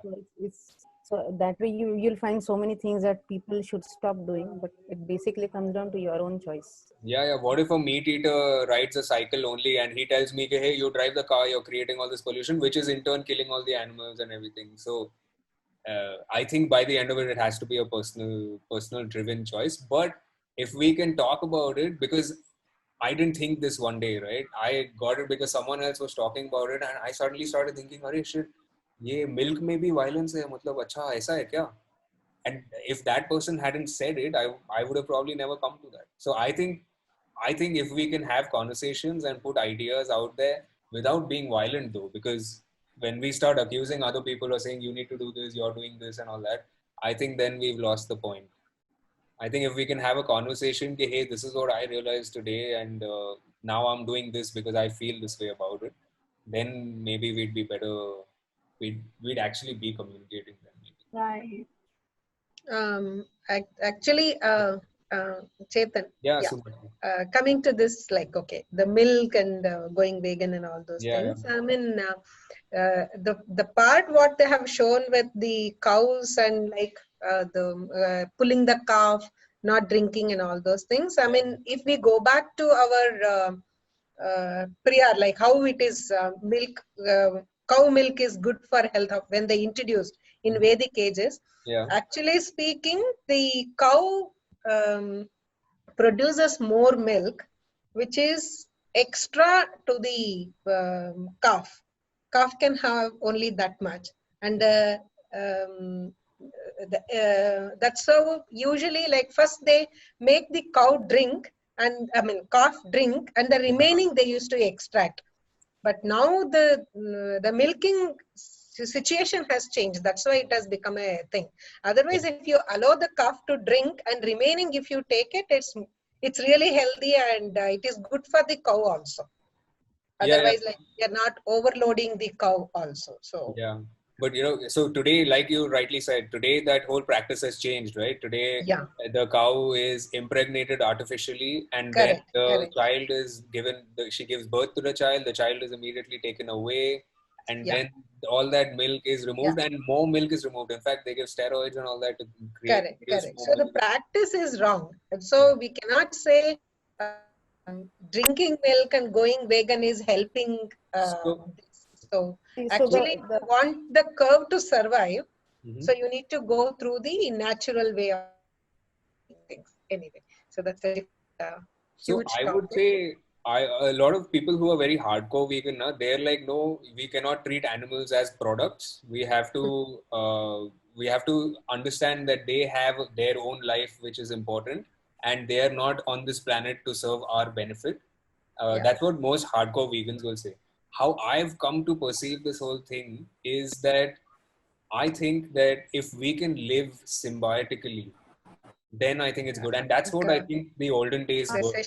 So that way you'll find so many things that people should stop doing, but it basically comes down to your own choice. Yeah. What if a meat eater rides a cycle only and he tells me, hey, you drive the car, you're creating all this pollution, which is in turn killing all the animals and everything. So I think by the end of it, it has to be a personal driven choice. But if we can talk about it, because I didn't think this one day, right? I got it because someone else was talking about it, and I suddenly started thinking, "Arey shit, ये milk में भी violence है, मतलब अच्छा ऐसा है क्या?" And if that person hadn't said it, I would have probably never come to that. So I think if we can have conversations and put ideas out there without being violent, though, because when we start accusing other people or saying you need to do this, you're doing this and all that, I think then we've lost the point. I think if we can have a conversation, hey, this is what I realized today, and now I'm doing this because I feel this way about it, then maybe we'd be better. We'd actually be communicating then. Right. Actually, Chetan. Yeah. Coming to this, the milk and going vegan and all those things. I mean, the part what they have shown with the cows and the pulling the calf, not drinking and all those things. I mean, if we go back to our Priyar, like how it is milk, cow milk is good for health when they introduced in Vedic ages. Actually speaking, the cow produces more milk, which is extra to the calf. Calf can have only that much, and that's how usually, first they make the cow drink, and calf drink, and the remaining they used to extract. But now the milking situation has changed. That's why it has become a thing. Otherwise, if you allow the calf to drink and remaining, if you take it, it's really healthy, and it is good for the cow also. Otherwise, you're not overloading the cow also. So but so today, like you rightly said, today that whole practice has changed, right? Today the cow is impregnated artificially, and then the child is given, she gives birth to the child is immediately taken away, and then all that milk is removed, and more milk is removed. In fact, they give steroids and all that to create. Correct. So the practice is wrong. So we cannot say drinking milk and going vegan is helping. So actually, you want the curve to survive. So you need to go through the natural way of. anyway, so that's a so huge I topic. would say a lot of people who are very hardcore vegan, they're like, no, we cannot treat animals as products. We have to understand that they have their own life, which is important, and they are not on this planet to serve our benefit. That's what most hardcore vegans will say. How I've come to perceive this whole thing is that I think that if we can live symbiotically, then I think it's good. And that's what I think the olden days were.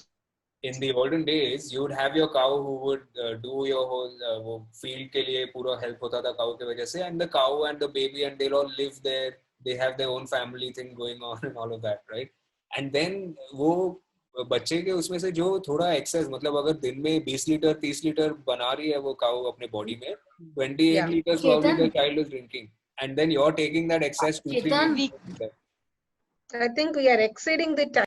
In the olden days, you would have your cow who would do your whole field के लिए पूरा help होता था cow के वजह से, and the cow and the baby and they'll all live there. They have their own family thing going on and all of that, right? And then वो बच्चे के उसमें से जो थोड़ा एक्सेस, मतलब अगर दिन में 20 लीटर 30 लीटर बना रही है वो काऊ अपने बॉडी में, 28 liters probably the child is drinking, and then you're taking that excess 2-3 liters. I think we are exceeding the time.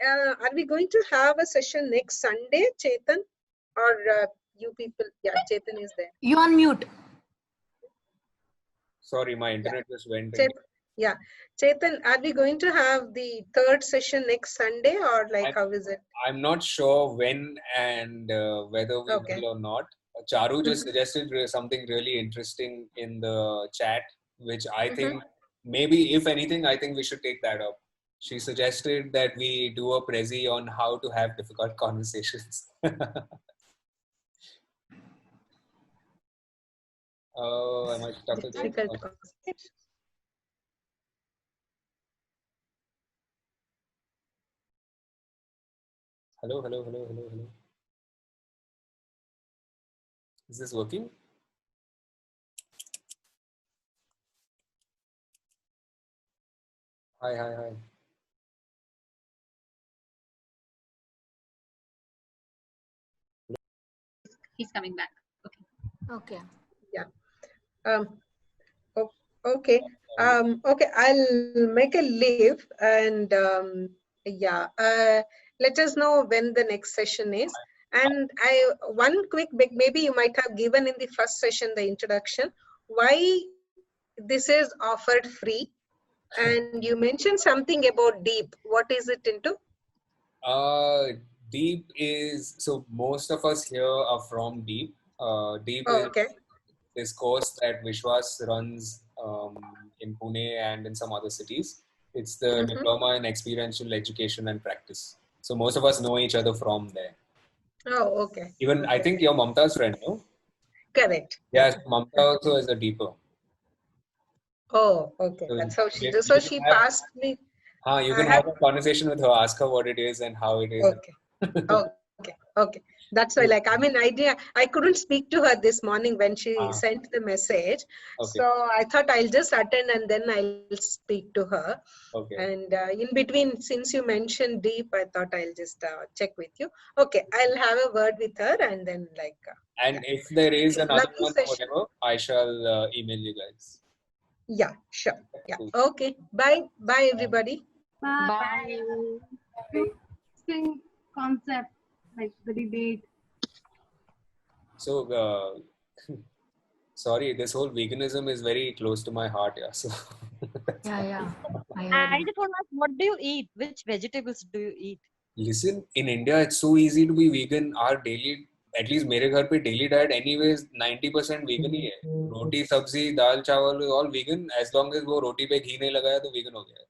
Are we going to have a session next Sunday, Chetan? Or you people? Yeah, Chetan is there. You on mute. Sorry, my internet just went. Yeah, Chetan, are we going to have the third session next Sunday, or like how is it? I'm not sure when and whether we will or not. Charu just suggested something really interesting in the chat, which I think maybe, if anything, I think we should take that up. She suggested that we do a prezi on how to have difficult conversations. Oh, am I stuck with difficult conversations? Hello, hello, hello, hello, hello. Is this working? Hi, hi, hi. He's coming back. Okay. Okay. Yeah. Okay. Okay. I'll make a leave and yeah. Let us know when the next session is. And one quick, maybe you might have given in the first session the introduction why this is offered free, and you mentioned something about Deep. What is it into? Deep is, so most of us here are from Deep. Deep is this course that Vishwas runs in Pune and in some other cities. It's the Diploma in Experiential Education and Practice. So most of us know each other from there. Oh, okay. Even I think you're Mamta's friend, no? Correct. Yes, Mamta also is a Deeper. Oh, okay. So that's how she does. So she passed me. You can have a conversation with her, ask her what it is and how it is. Okay. Okay. That's why, like, I mean, I couldn't speak to her this morning when she sent the message. So I thought I'll just attend and then I'll speak to her. Okay. And in between, since you mentioned Deep, I thought I'll just check with you. Okay. I'll have a word with her and then like. And if there is another one or whatever, I shall email you guys. Yeah, sure. Yeah. Okay. Bye. Bye, everybody. Bye. Interesting concept, like the debate. So, sorry, this whole veganism is very close to my heart. Yeah. So. Yeah. I just want to ask, what do you eat? Which vegetables do you eat? Listen, in India, it's so easy to be vegan. Our daily, at least मेरे घर पे daily diet anyways 90% vegan ही है. रोटी, सब्जी, दाल, चावल, all vegan. As long as वो रोटी पे घी नहीं लगाया तो vegan हो गया.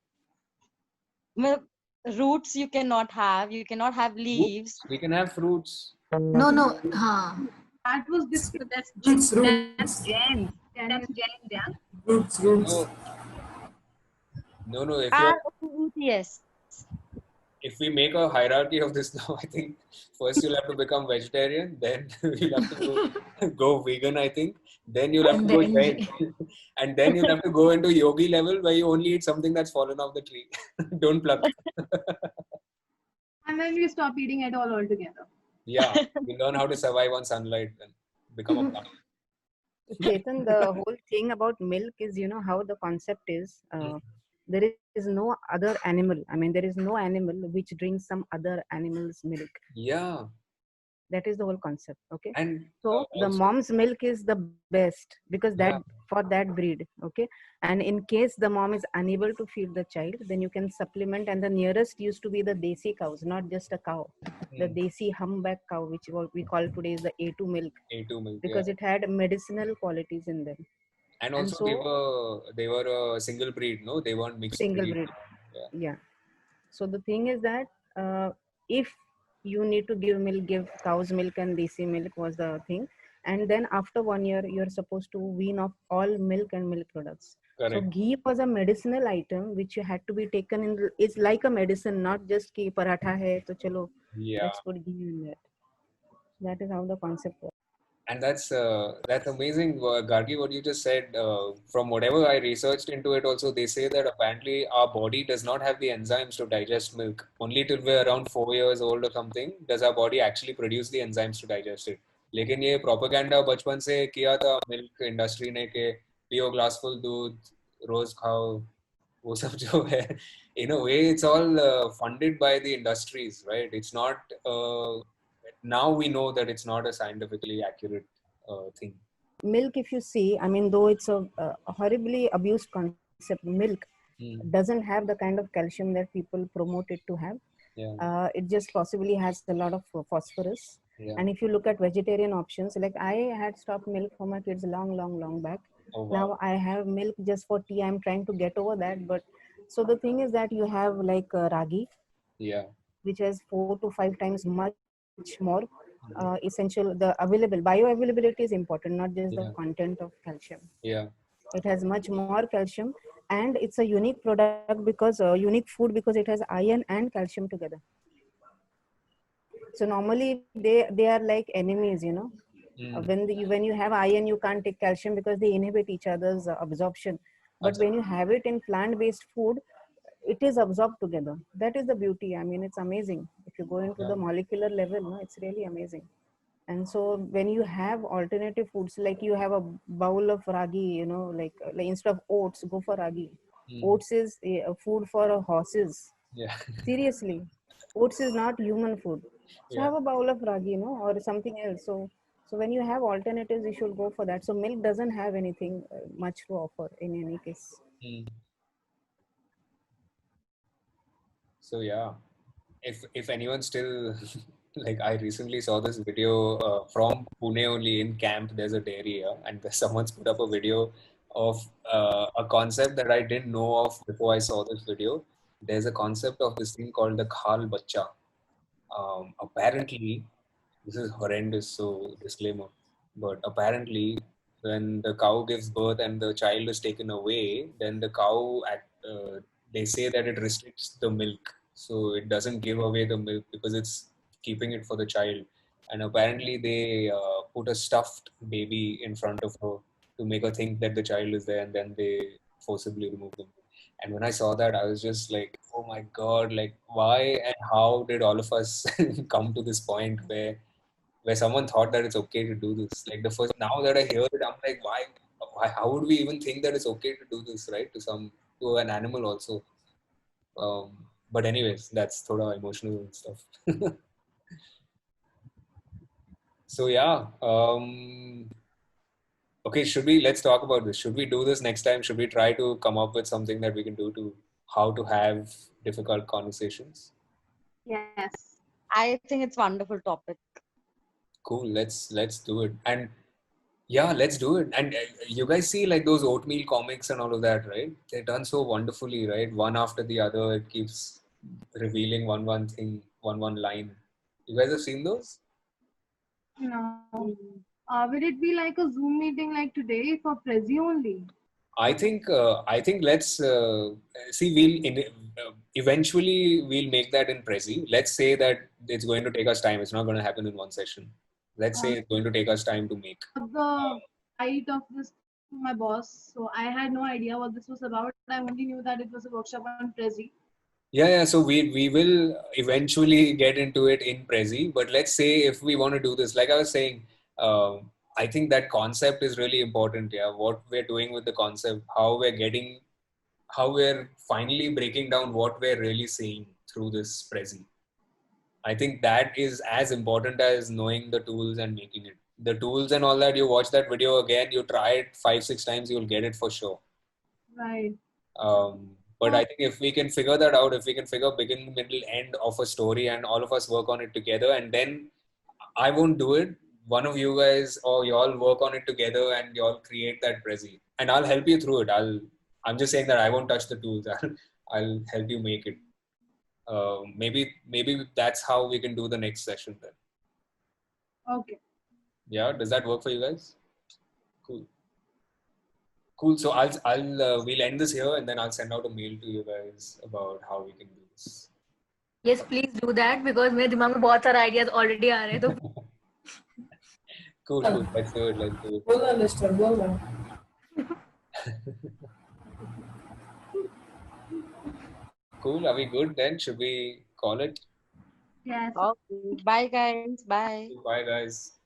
Roots you cannot have. You cannot have leaves. We can have fruits. No. That was this. That's gems. Yeah. Roots. No. Yes. If we make a hierarchy of this now, I think first you'll have to become vegetarian, then you'll have to go vegan, I think. Then you'll have to go veg. And then you'll have to go into yogi level where you only eat something that's fallen off the tree. Don't pluck. And then you stop eating it all altogether. Yeah, you learn how to survive on sunlight and become a plant. Chetan, the whole thing about milk is, how the concept is. There is no other animal. I mean, there is no animal which drinks some other animal's milk. Yeah. That is the whole concept. Okay. And so the also, mom's milk is the best because that yeah, for that breed. Okay. And in case the mom is unable to feed the child, then you can supplement. And the nearest used to be the desi cows, not just a cow. The desi humpback cow, which what we call today is the A2 milk, A2 milk, yeah. because it had medicinal qualities in them. And also so they were a single breed, no? They weren't mixed single breed. breed. Yeah. So the thing is that if you need to give milk, give cow's milk and desi milk was the thing. And then after 1 year, you're supposed to wean off all milk and milk products. Correct. So ghee was a medicinal item which you had to be taken in. It's like a medicine, not just ki paratha hai, to chalo, Yeah. let's put ghee in that. That is how the concept was. And that's amazing, Gargi, what you just said. From whatever I researched into it, also they say that apparently our body does not have the enzymes to digest milk. Only till we're around 4 years old or something does our body actually produce the enzymes to digest it. लेकिन ये propaganda बचपन से किया था milk industry ने कि पियो ग्लासफुल दूध रोज खाओ वो सब जो है. In a way, it's all funded by the industries, right? It's not. Now we know that it's not a scientifically accurate thing. Milk, if you see, I mean, though it's a horribly abused concept, milk doesn't have the kind of calcium that people promote it to have. Yeah. It just possibly has a lot of phosphorus. Yeah. And if you look at vegetarian options, like I had stopped milk for my kids long back. Oh, wow. Now I have milk just for tea. I'm trying to get over that. But so the thing is that you have like ragi, Yeah. which has 4 to 5 times much more essential. The bioavailability is important, not just the content of calcium. Yeah. It has much more calcium, and it's a unique product because unique food because it has iron and calcium together. So normally they are like enemies, you know. When you have iron, you can't take calcium because they inhibit each other's absorption. But when you have it in plant-based food, it is absorbed together. That is the beauty. I mean, it's amazing. If you go into the molecular level, no, it's really amazing. And so when you have alternative foods, like you have a bowl of ragi, you know, like instead of oats, go for ragi. Oats is a food for horses. Yeah. Seriously, oats is not human food. So have a bowl of ragi, you know, or something else. So when you have alternatives, you should go for that. So milk doesn't have anything much to offer in any case. So yeah, if anyone still like, I recently saw this video from Pune only in camp. There's a dairy here, and someone's put up a video of a concept that I didn't know of before I saw this video. There's a concept of this thing called the khal bacha. Apparently, this is horrendous, so disclaimer. But apparently, when the cow gives birth and the child is taken away, then the cow they say that it restricts the milk, so it doesn't give away the milk because it's keeping it for the child. And apparently they put a stuffed baby in front of her to make her think that the child is there, and then they forcibly remove them. And when I saw that, I was just like, oh my God, like why and how did all of us come to this point where someone thought that it's okay to do this? Like now that I hear it, I'm like, why, how would we even think that it's okay to do this, right? To an animal also. But anyways, that's thoda emotional stuff. So yeah, okay, let's talk about this. Should we do this next time? Should we try to come up with something that we can do to how to have difficult conversations? Yes. I think it's a wonderful topic. Cool. Let's do it. And yeah, let's do it. And you guys see like those oatmeal comics and all of that, right? They're done so wonderfully, right? One after the other, it keeps revealing one thing, one line. You guys have seen those? No. Will it be like a Zoom meeting like today for Prezi only? I think let's see. Eventually we'll make that in Prezi. Let's say that it's going to take us time. It's not going to happen in one session. Let's say it's going to take us time to make. The height of this, my boss. So I had no idea what this was about. I only knew that it was a workshop on Prezi. Yeah. So we will eventually get into it in Prezi. But let's say if we want to do this, like I was saying, I think that concept is really important. Yeah, what we're doing with the concept, how we're finally breaking down what we're really saying through this Prezi. I think that is as important as knowing the tools and making it. The tools and all that, you watch that video again, you try it 5-6 times, you'll get it for sure. Right. But I think if we can figure that out, if we can figure beginning, middle, end of a story and all of us work on it together, and then I won't do it. One of you guys or y'all work on it together and y'all create that Prezi. And I'll help you through it. I'm just saying that I won't touch the tools. I'll help you make it. Maybe that's how we can do the next session then. Okay. Yeah, does that work for you guys? Cool. So we'll end this here and then I'll send out a mail to you guys about how we can do this. Yes, please do that because मेरे दिमाग में बहुत सारे ideas already आ रहे हैं तो. Cool. Let's do it. बोलना Leicester बोलना. Cool. Are we good then? Should we call it? Yes. Okay. Bye, guys. Bye. Bye, guys.